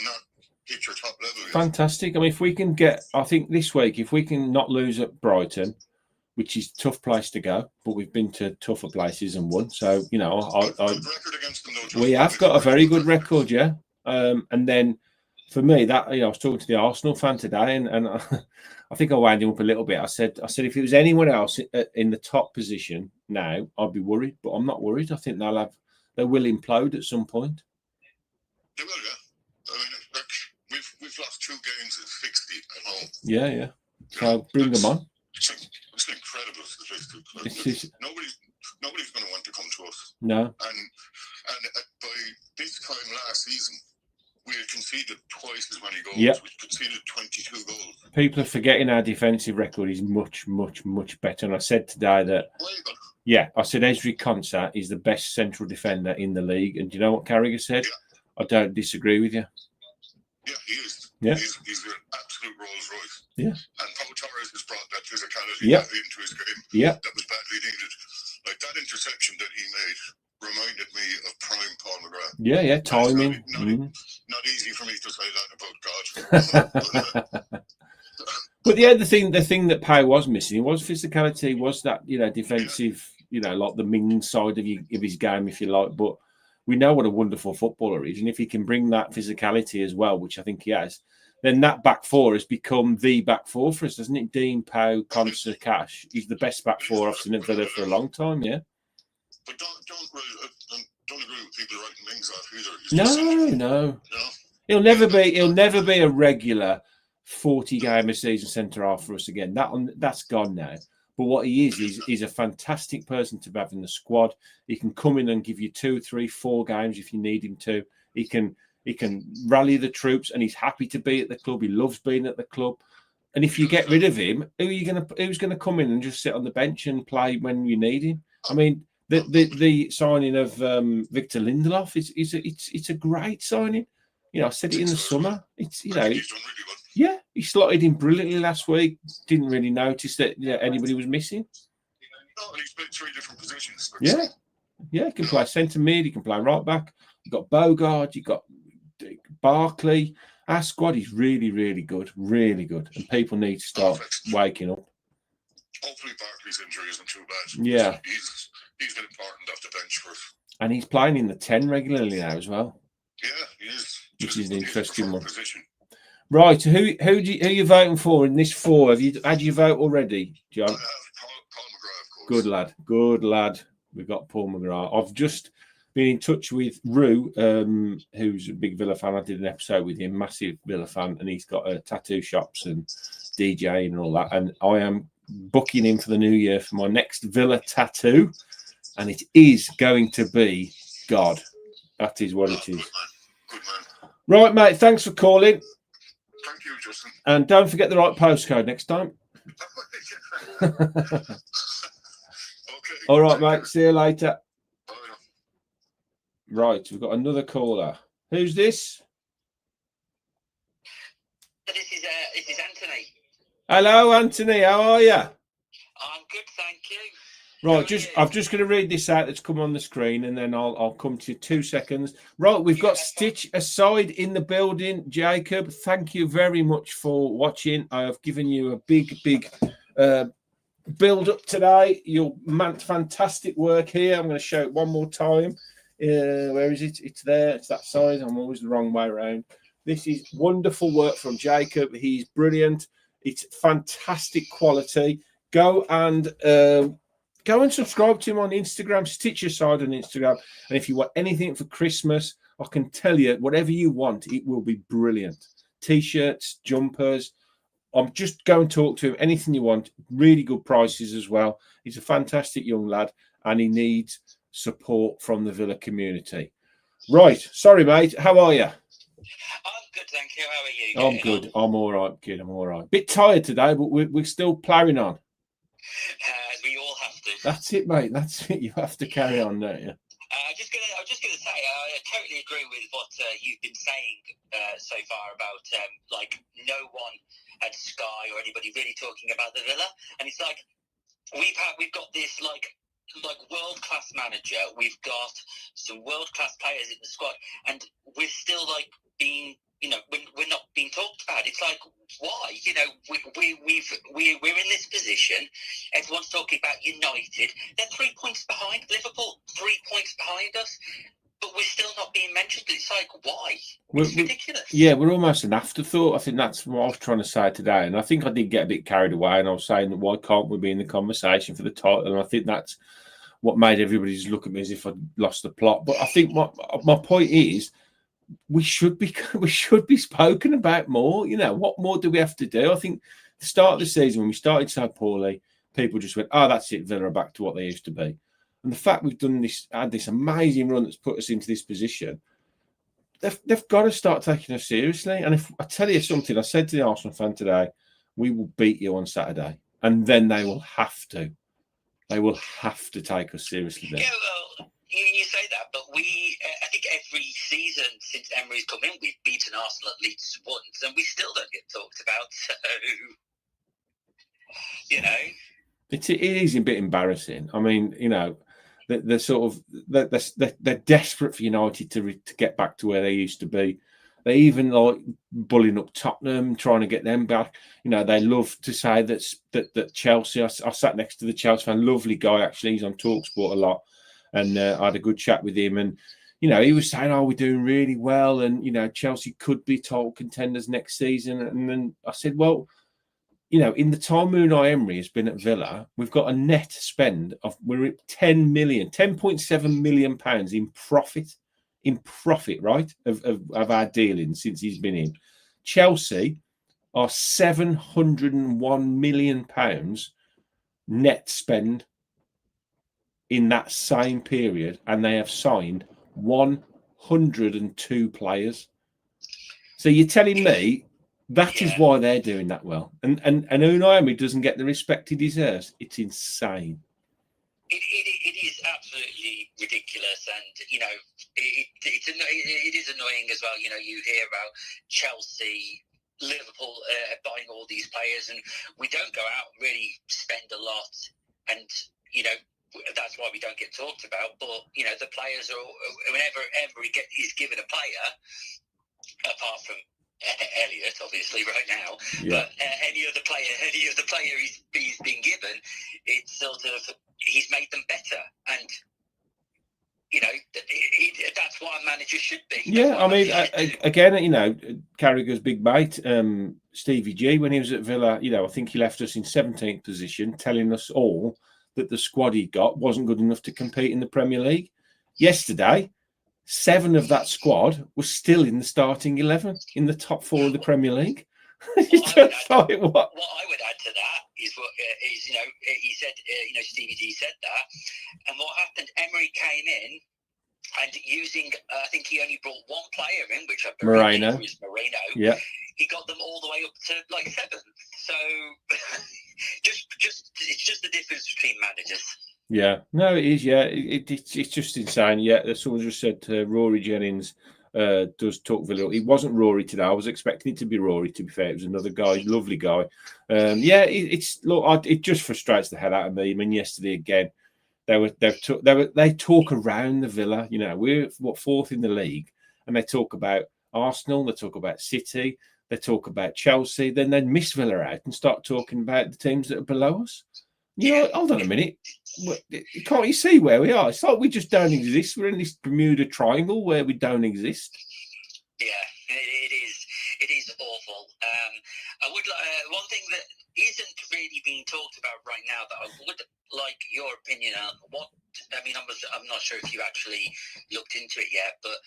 not hit your top level?
Fantastic. I mean, if we can get, I think this week, if we can not lose at Brighton, which is a tough place to go, but we've been to tougher places and won. So, you know, we have got a very good record, yeah. And then for me, that, you know, I was talking to the Arsenal fan today, and I think I wound him up a little bit. I said, if it was anyone else in the top position now, I'd be worried, but I'm not worried. I think they will implode at some point.
They will, yeah. I mean, look, we've lost 2 games in 60 at home.
Yeah. So bring them on.
It's an incredible statistic. Nobody's going to want to come to us.
No.
And by this time last season, we had conceded twice as many goals.
Yep.
We conceded 22 goals.
People are forgetting our defensive record is much, much, much better. And I said today that, I said Ezri Konsa is the best central defender in the league. And do you know what Carragher said? Yeah. I don't disagree with you.
Yeah, he is.
Yeah.
He's an absolute Rolls Royce.
Yeah.
And Pau Torres has brought that physicality into his game.
Yeah.
That was badly needed. Like that interception that he made reminded me of prime Paul McGrath.
Yeah, timing.
Not easy for me to say that about God.
But the thing that Pau was missing was physicality, was that, you know, defensive, you know, like the Ming side of his game, if you like. But we know what a wonderful footballer he is, and if he can bring that physicality as well, which I think he has, then that back 4 has become the back 4 for us, doesn't it? Dean, Pau, Konsa, Cash. He's the best back 4 I've seen at Villa for a long time, yeah.
But don't agree with people writing Mings off either.
No. He'll never be a regular 40-game a season centre half for us again. That's gone now. But what he is he's a fantastic person to have in the squad. He can come in and give you 2, 3, 4 games if you need him to. He can rally the troops, and he's happy to be at the club. He loves being at the club. And if you get rid of him, who's gonna come in and just sit on the bench and play when you need him? I mean, the signing of Victor Lindelof it's a great signing. You know, I said it in the summer. It's, you know,
He's done really well.
yeah, he slotted in brilliantly last week. Didn't really notice that anybody was missing.
No, and he's played 3 different positions.
Yeah, he can play centre mid. He can play right back. You've got Bogard. You've got Barkley. Our squad is really, really good, and people need to start waking up.
Hopefully, Barkley's injury isn't too bad.
Yeah,
he's been important off the bench for.
And he's playing in the 10 regularly now as well.
Yeah, he is.
Which is an interesting one.
Position.
Right, who are you voting for in this 4? Have you had your vote already, John?
I have Paul McGrath, of course.
Good lad. We've got Paul McGrath. I've just been in touch with Rue, who's a big Villa fan. I did an episode with him, massive Villa fan, and he's got tattoo shops and DJing and all that. And I am booking him for the new year for my next Villa tattoo, and it is going to be God. That is what it is.
Good man.
Right, mate. Thanks for calling.
Thank you, Justin.
And don't forget the right postcode next time.
Okay.
All right, mate. See you later.
Bye.
Right, we've got another caller. Who's this?
This is Anthony.
Hello, Anthony. How are you?
I'm good, thank you.
Right, I'm just going to read this out that's come on the screen, and then I'll come to you 2 seconds. Right, we've got Stitch Aside in the building. Jacob, thank you very much for watching. I have given you a big build up today. Your fantastic work here. I'm going to show it one more time. Where is it? It's there. It's that side. I'm always the wrong way around. This is wonderful work from Jacob. He's brilliant. It's fantastic quality. Go and subscribe to him on Instagram, Stitch Aside on Instagram. And if you want anything for Christmas, I can tell you, whatever you want, it will be brilliant. T-shirts, jumpers. Just go and talk to him. Anything you want. Really good prices as well. He's a fantastic young lad, and he needs support from the Villa community. Right. Sorry, mate. How are you?
I'm good, thank you. How are you?
I'm good. I'm all right, kid. I'm all right. Bit tired today, but we're still ploughing on.
We all have to.
That's it, mate. That's it. You have to carry on, don't you?
I'm just gonna say I totally agree with what you've been saying so far about like no one at Sky or anybody really talking about the Villa, and it's like we've got this like world class manager, we've got some world class players in the squad, and we're still like being, you know, we're not being talked about. It's like, why? You know, we're in this position. Everyone's talking about United. They're 3 points behind Liverpool, 3 points behind us, but we're still not being mentioned. It's like, why? It's ridiculous.
Yeah, we're almost an afterthought. I think that's what I was trying to say today. And I think I did get a bit carried away, and I was saying that why can't we be in the conversation for the title? And I think that's what made everybody just look at me as if I'd lost the plot. But I think my point is, we should be spoken about more. You know, what more do we have to do? I think the start of the season, when we started so poorly, people just went, "Oh, that's it. Villa are back to what they used to be." And the fact we've had this amazing run that's put us into this position, they've got to start taking us seriously. And if I tell you something, I said to the Arsenal fan today, we will beat you on Saturday, and then they will have to. They will have to take us seriously then.
Yeah, well, you say that, but I think every season since Emery's come in, we've beaten Arsenal at least once, and we still don't get talked about. So, you know,
it is a bit embarrassing. I mean, you know, they're sort of they're desperate for United to get back to where they used to be. They even like bullying up Tottenham, trying to get them back. You know, they love to say that Chelsea. I sat next to the Chelsea fan, lovely guy actually. He's on TalkSport a lot, and I had a good chat with him. And you know, he was saying, "Oh, we're doing really well, and you know, Chelsea could be title contenders next season." And then I said, "Well, you know, in the time Unai Emery has been at Villa, we've got a net spend of we're at 10.7 million pounds in profit." Right, of our dealings since he's been in. Chelsea are £701 million net spend in that same period, and they have signed 102 players. So you're telling me That is why they're doing that well. And Unai Emery doesn't get the respect he deserves. It's insane.
It is absolutely ridiculous, and it is annoying as well. You hear about Chelsea, Liverpool buying all these players, and we don't go out and really spend a lot, and that's why we don't get talked about. But the players are whenever Emery is given a player, apart from Elliot, obviously, right now, but any other player he's been given, it's sort of he's made them better, and that's what a manager should be.
Yeah, I mean, again, Carragher's big mate, Stevie G, when he was at Villa, I think he left us in 17th position, telling us all that the squad he got wasn't good enough to compete in the Premier League. Yesterday, 7 of that squad were still in the starting 11 in the top 4 of the Premier League.
What I would add to that is what he said. Stevie G said that, and what happened? Emery came in and using. I think he only brought one player in, which I believe was Moreno.
Yeah,
he got them all the way up to like 7th. So it's just the difference between managers.
Yeah, no, it is. Yeah, it's just insane. Yeah, someone just said Rory Jennings does talk Villa. It wasn't Rory today. I was expecting it to be Rory. To be fair, it was another guy, lovely guy. It just frustrates the hell out of me. I mean, yesterday again, they talk around the Villa. We're 4th in the league, and they talk about Arsenal. They talk about City. They talk about Chelsea. Then they miss Villa out and start talking about the teams that are below us. Hold on a minute. Can't you see where we are? It's like we just don't exist. We're in this Bermuda Triangle where we don't exist.
Yeah, it is awful. I would one thing that isn't really being talked about right now that I would like your opinion on. I'm not sure if you actually looked into it yet, but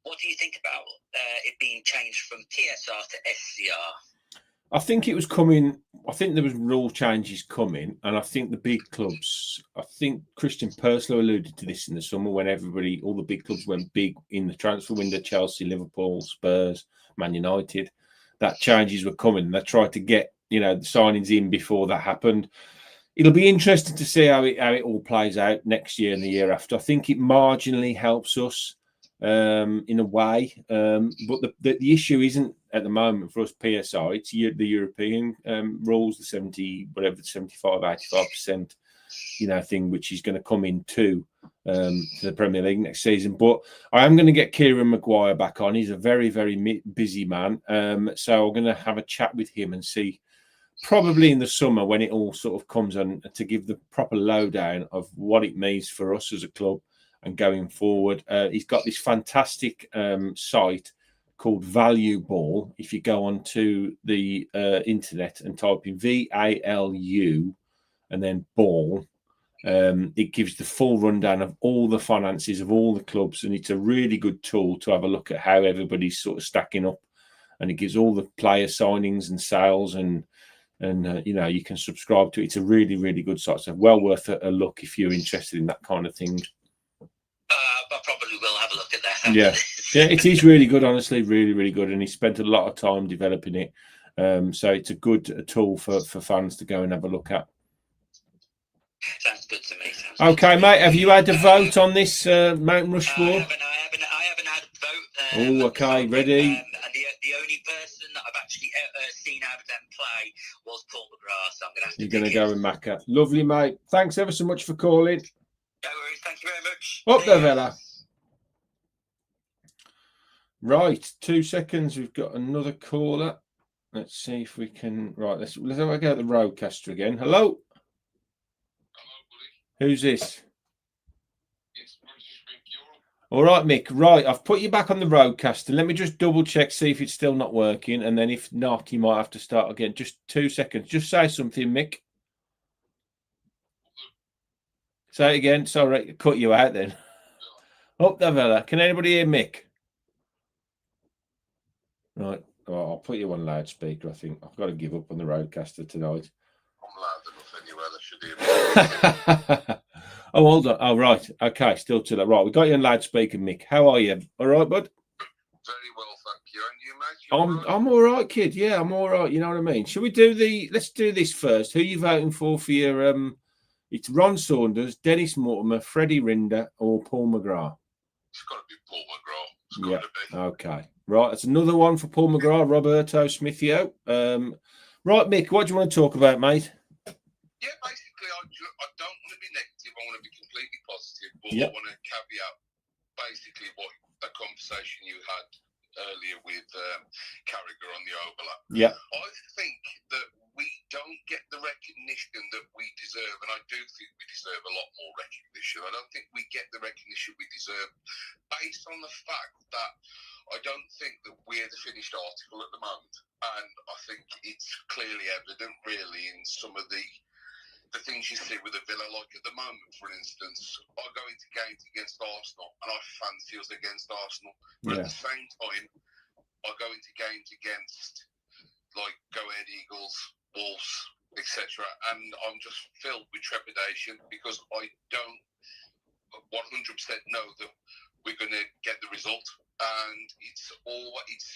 what do you think about it being changed from TSR to SCR?
I think it was coming. I think there was rule changes coming, and I think the big clubs. I think Christian Purslow alluded to this in the summer when all the big clubs went big in the transfer window: Chelsea, Liverpool, Spurs, Man United. That changes were coming, and they tried to get the signings in before that happened. It'll be interesting to see how it all plays out next year and the year after. I think it marginally helps us in a way, but the issue isn't at the moment for us PSI. It's the European rules, the 75-85% thing, which is going to come in to the Premier League next season. But I am going to get Kieran Maguire back on. He's a very, very busy man, so I'm going to have a chat with him and see, probably in the summer when it all sort of comes on, to give the proper lowdown of what it means for us as a club and going forward. He's got this fantastic site called Value Ball. If you go onto the internet and type in VALU and then ball, it gives the full rundown of all the finances of all the clubs, and it's a really good tool to have a look at how everybody's sort of stacking up, and it gives all the player signings and sales, and you can subscribe to it. It's a really, really good site, so well worth a look if you're interested in that kind of thing.
I probably will have a look at that.
Yeah, it is really good, honestly, really, really good. And he spent a lot of time developing it. So it's a good tool for fans to go and have a look at.
Sounds good to me.
Okay, mate, have you had a vote on this Mount Rushmore?
I haven't had a vote.
Oh, okay, ready?
And the only person that I've actually seen out of them play was Paul McGrath. So I'm going to have to.
You're going to go with Macca. Lovely, mate. Thanks ever so much for calling.
No worries. Thank you very much.
Up there, Villa. Right, 2 seconds. We've got another caller. Let's see if we can. Right, let's have a go at the Roadcaster again. Hello. Who's this? All right, Mick. Right, I've put you back on the Roadcaster. Let me just double check, see if it's still not working, and then if not, you might have to start again. Just 2 seconds. Just say something, Mick. Say it again. Sorry, cut you out then. Up there, Villa. Can anybody hear Mick? Right. Oh, I'll put you on loudspeaker, I think. I've got to give up on the Roadcaster tonight.
I'm loud enough anyway. That should be
Oh, hold on. Oh, right. Okay, still to that. Right, we got you on loudspeaker, Mick. How are you? All right, bud?
very well, thank you. And you, mate?
I'm all right, kid. Yeah, I'm all right. You know what I mean? Should we do let's do this first. Who are you voting for your it's Ron Saunders, Dennis Mortimer, Freddie Rinder, or Paul McGrath?
It's got to be Paul McGrath. It's got to be.
Okay. Right, that's another one for Paul McGrath, Roberto Smithio. Right, Mick, what do you want to talk about, mate?
Yeah, basically, I don't want to be negative. I want to be completely positive. But
Yep.
I want to caveat basically what the conversation you had earlier with Carragher on the overlap.
Yeah.
I think that we don't get the recognition that we deserve, and I do think we deserve a lot more recognition. I don't think we get the recognition we deserve based on the fact that I don't think that we're the finished article at the moment, and I think it's clearly evident, really, in some of the things you see with a Villa, like at the moment, for instance, I go into games against Arsenal and I fancy us against Arsenal, but at the same time, I go into games against, like, Go Ahead Eagles, Wolves, etc., and I'm just filled with trepidation because I don't 100% know that we're going to get the result, and it's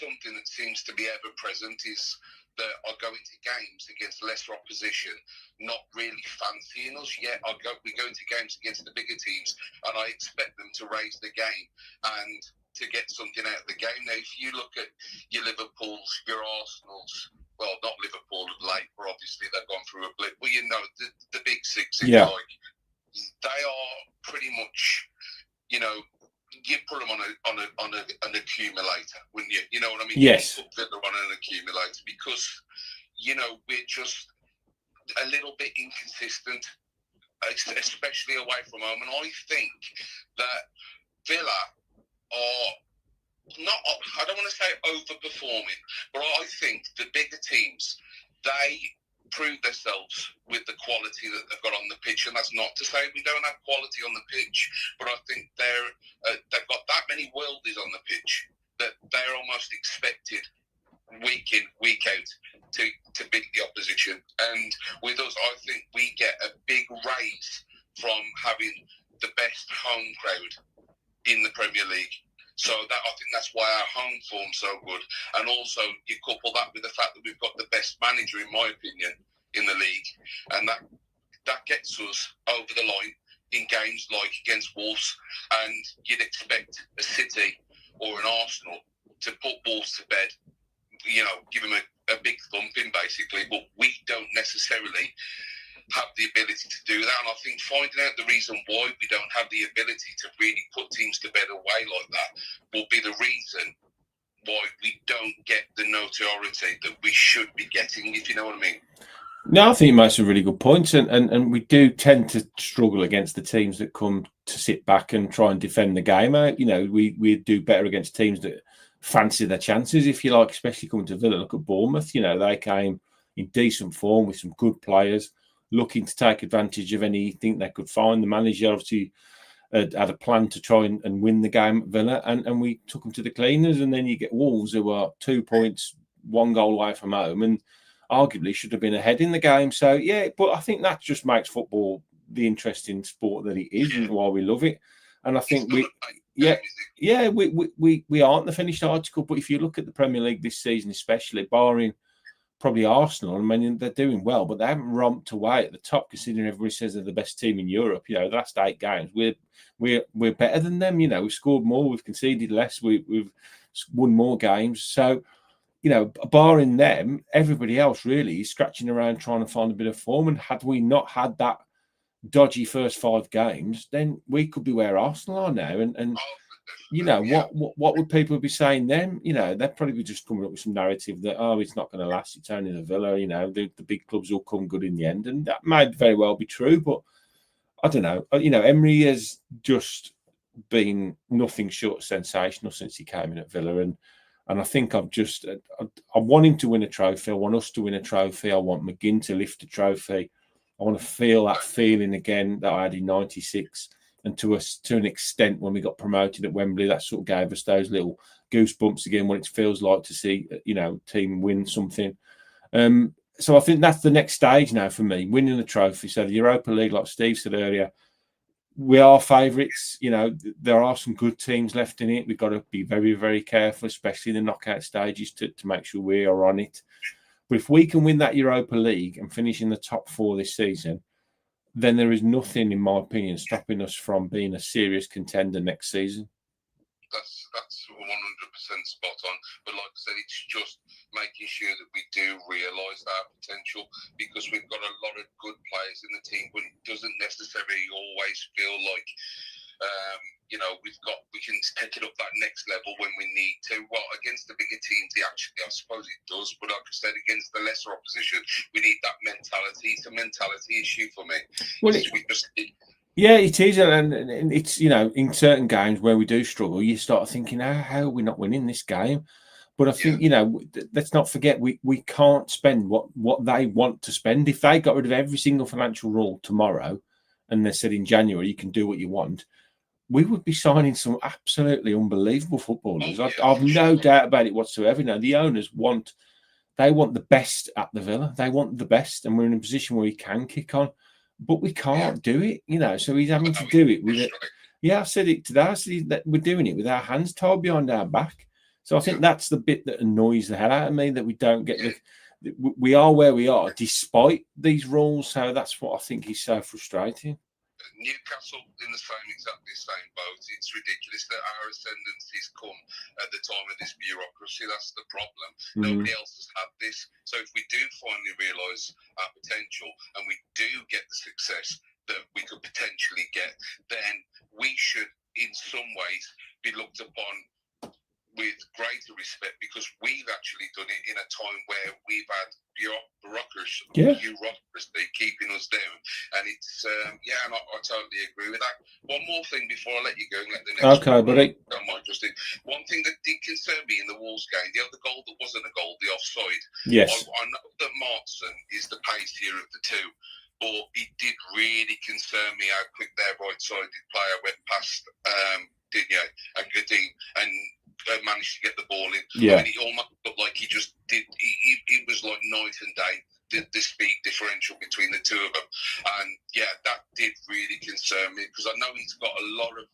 something that seems to be ever present is that I go into games against lesser opposition, not really fancying us yet. We go into games against the bigger teams, and I expect them to raise the game and to get something out of the game. Now, if you look at your Liverpools, your Arsenals, well, not Liverpool of late, but obviously they've gone through a blip. Well, you know, the big six, if you like, they are pretty much, you know, you put them on an accumulator, wouldn't you? You know what I mean?
Yes.
You put them on an accumulator because, you know, we're just a little bit inconsistent, especially away from home. And I think that Villa are not, I don't want to say overperforming, but I think the bigger teams, they prove themselves with the quality that they've got on the pitch, and that's not to say we don't have quality on the pitch, but I think they've got that many worldies on the pitch that they're almost expected week in, week out to beat the opposition. And with us, I think we get a big raise from having the best home crowd in the Premier League. So that, I think that's why our home form's so good. And also, you couple that with the fact that we've got the best manager, in my opinion, in the league. And that gets us over the line in games like against Wolves. And you'd expect a City or an Arsenal to put Wolves to bed, you know, give them a big thumping, basically. But we don't necessarily have the ability to do that, and I think finding out the reason why we don't have the ability to really put teams to bed away like that will be the reason why we don't get the notoriety that we should be getting, if you know what I mean.
No, I think you make some really good points, and we do tend to struggle against the teams that come to sit back and try and defend the game out. You know, we do better against teams that fancy their chances, if you like, especially coming to Villa. Look at Bournemouth, you know, they came in decent form with some good players, looking to take advantage of anything they could find. The manager obviously had a plan to try and win the game at Villa, and we took them to the cleaners. And then you get Wolves, who are 2 points, 1 goal away from home, and arguably should have been ahead in the game. So, yeah, but I think that just makes football the interesting sport that it is, and why we love it. And I think we aren't the finished article, but if you look at the Premier League this season, especially, barring probably Arsenal, I mean, they're doing well, but they haven't romped away at the top, considering everybody says they're the best team in Europe. You know, the last 8 games, we're better than them. You know, we've scored more, we've conceded less, we've won more games. So, you know, barring them, everybody else really is scratching around trying to find a bit of form. And had we not had that dodgy first 5 games, then we could be where Arsenal are now. And you know, what would people be saying then? You know, they'd probably be just coming up with some narrative that, oh, it's not going to last, it's only the Villa, you know, the big clubs will come good in the end. And that might very well be true, but I don't know. You know, Emery has just been nothing short of sensational since he came in at Villa. And I think I want him to win a trophy. I want us to win a trophy. I want McGinn to lift a trophy. I want to feel that feeling again that I had in '96. And to an extent, when we got promoted at Wembley, that sort of gave us those little goosebumps again, what it feels like to see, you know, team win something. So I think that's the next stage now for me, winning the trophy. So the Europa League, like Steve said earlier, we are favourites. You know, there are some good teams left in it. We've got to be very, very careful, especially in the knockout stages, to make sure we are on it. But if we can win that Europa League and finish in the top 4 this season, then there is nothing, in my opinion, stopping us from being a serious contender next season.
That's 100% spot on. But like I said, it's just making sure that we do realise our potential, because we've got a lot of good players in the team, but it doesn't necessarily always feel like we can take it up that next level when we need to. Well, against the bigger teams, I suppose it does. But like I said, against the lesser opposition, we need that mentality. It's a mentality issue for me.
Well, yeah, it is, and it's, you know, in certain games where we do struggle, you start thinking, how are we not winning this game? But I think, you know, let's not forget we can't spend what they want to spend. If they got rid of every single financial rule tomorrow, and they said in January you can do what you want, we would be signing some absolutely unbelievable footballers. I've no doubt about it whatsoever. Now, the owners want the best at the Villa. They want the best, and we're in a position where we can kick on. But we can't do it, you know. So he's having to do it with it. Yeah, I said it today. I said that we're doing it with our hands tied behind our back. So I think that's the bit that annoys the hell out of me, that we don't get we are where we are despite these rules. So that's what I think is so frustrating.
Newcastle in exactly the same boat. It's ridiculous that our ascendancies come at the time of this bureaucracy. That's the problem. Nobody else has had this. So if we do finally realise our potential and we do get the success that we could potentially get, then we should, in some ways, be looked upon with greater respect, because we've actually done it in a time where we've had bureaucracy keeping us down, and it's and I totally agree with that. One more thing before I let you go and let the next
buddy.
One thing that did concern me in the Wolves game, the goal that wasn't a goal, the offside.
Yes,
I know that Martson is the pacier of the two, but it did really concern me how quick their right-sided player went past Digne and Godin and managed to get the ball in.
Yeah.
I mean, it almost looked like he just did. It was like night and day, the speed differential between the two of them. And yeah, that did really concern me, because I know he's got a lot of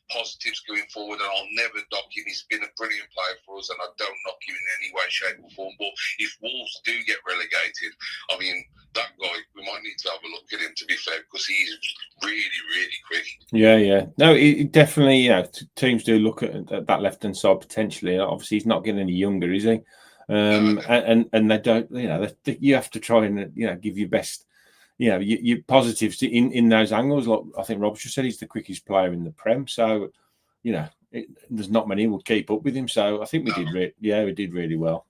positives going forward, and I'll never knock him. He's been a brilliant player for us, and I don't knock him in any way, shape or form. But if Wolves do get relegated, I mean, that guy, we might need to have a look at him, to be fair, because he's really, really quick.
Yeah. No, it definitely, you know, teams do look at that left-hand side potentially. Obviously, he's not getting any younger, is he? And they don't, you know, you have to try and, you know, give your best, you know, your positives in those angles. Like I think Rob just said, he's the quickest player in the Prem. So, you know, there's not many who will keep up with him. So I think we did really well.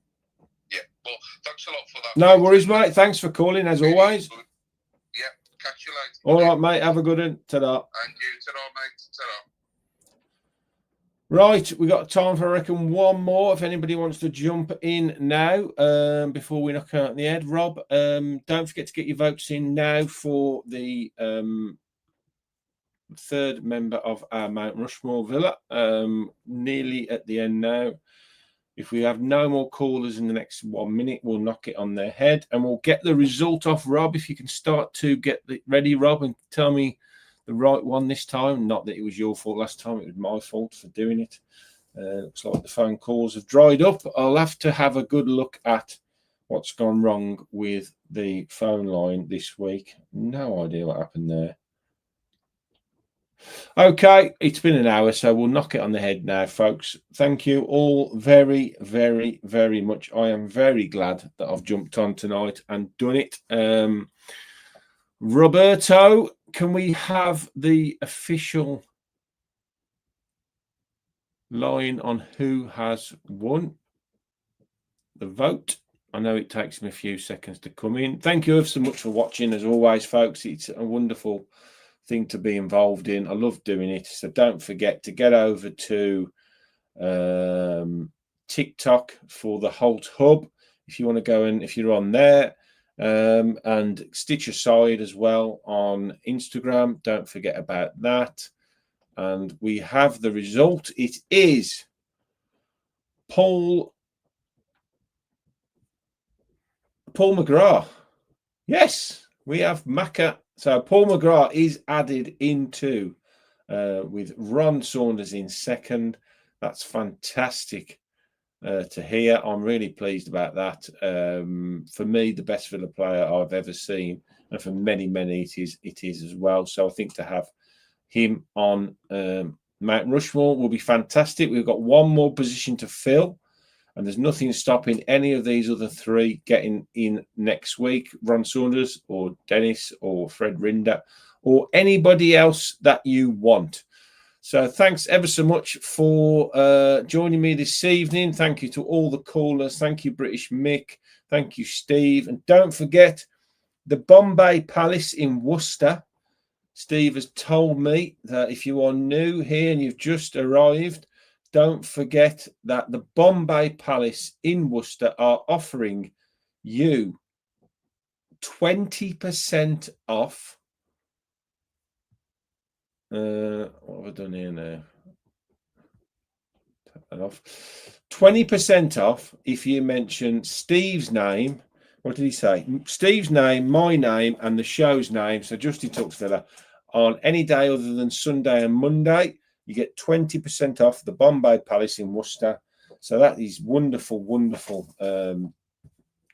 Yeah, well, thanks a lot for that.
No worries, mate. Thanks for calling, as always.
Yeah, catch you later.
All right, mate. Have a good one. Ta-da.
And you, ta-da, mate. Ta-da.
Right, we got time for, I reckon, one more. If anybody wants to jump in now, before we knock out the head, Rob, don't forget to get your votes in now for the third member of our Mount Rushmore Villa. Nearly at the end now. If we have no more callers in the next 1 minute, we'll knock it on their head, and we'll get the result off. Rob, if you can start to get it ready, Rob, and tell me the right one this time. Not that it was your fault last time, it was my fault for doing it. Looks like the phone calls have dried up. I'll have to have a good look at what's gone wrong with the phone line this week. No idea what happened there. Okay, it's been an hour, so we'll knock it on the head now, folks. Thank you all very, very, very much. I am very glad that I've jumped on tonight and done it. Roberto, can we have the official line on who has won the vote? I know it takes me a few seconds to come in. Thank you so much for watching, as always, folks. It's a wonderful thing to be involved in. I love doing it. So don't forget to get over to TikTok for the Holt Hub if you want to go in, if you're on there. And Stitch Aside as well on Instagram. Don't forget about that. And we have the result. It is Paul McGrath. Yes, we have Macca. So Paul McGrath is added into with Ron Saunders in second. That's fantastic to hear. I'm really pleased about that. For me, the best Villa player I've ever seen, and for many it is as well. So I think to have him on Mount Rushmore will be fantastic. We've got one more position to fill, and there's nothing stopping any of these other three getting in next week. Ron Saunders or Dennis or Fred Rinder or anybody else that you want. So thanks ever so much for joining me this evening. Thank you to all the callers. Thank you, British Mick. Thank you, Steve. And don't forget the Bombay Palace in Worcester. Steve has told me that if you are new here and you've just arrived, don't forget that the Bombay Palace in Worcester are offering you 20% off. What have I done here now? Tap that off. 20% off if you mention Steve's name. What did he say? Steve's name, my name, and the show's name. So Justin Talks Villa on any day other than Sunday and Monday. You get 20% off the Bombay Palace in Worcester. So that is wonderful, wonderful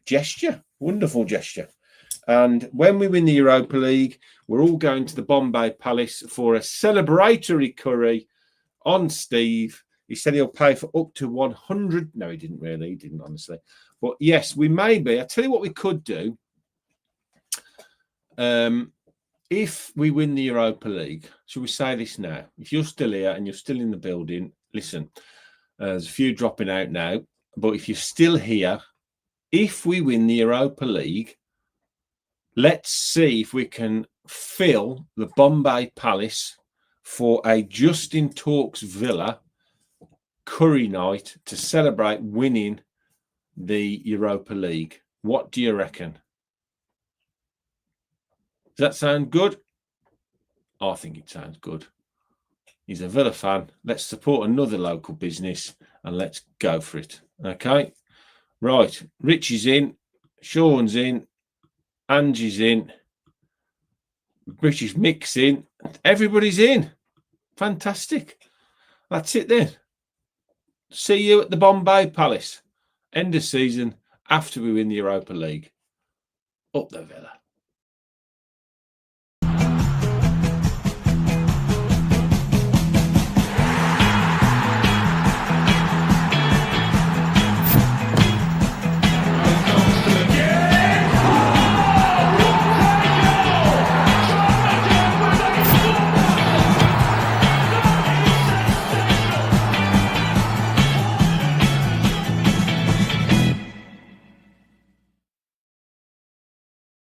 gesture. Wonderful gesture. And when we win the Europa League, we're all going to the Bombay Palace for a celebratory curry on Steve. He said he'll pay for up to 100. No, he didn't really. He didn't, honestly. But yes, we may be. I'll tell you what we could do. If we win the Europa League, shall we say this now? If you're still here and you're still in the building, listen, there's a few dropping out now. But if you're still here, if we win the Europa League, let's see if we can fill the Bombay Palace for a Justin Talks Villa curry night to celebrate winning the Europa League. What do you reckon? Does that sound good? I think it sounds good. He's a Villa fan. Let's support another local business and let's go for it. Okay? Right. Richie's in. Sean's in. Angie's in. British Mick's in. Everybody's in. Fantastic. That's it then. See you at the Bombay Palace. End of season after we win the Europa League. Up the Villa.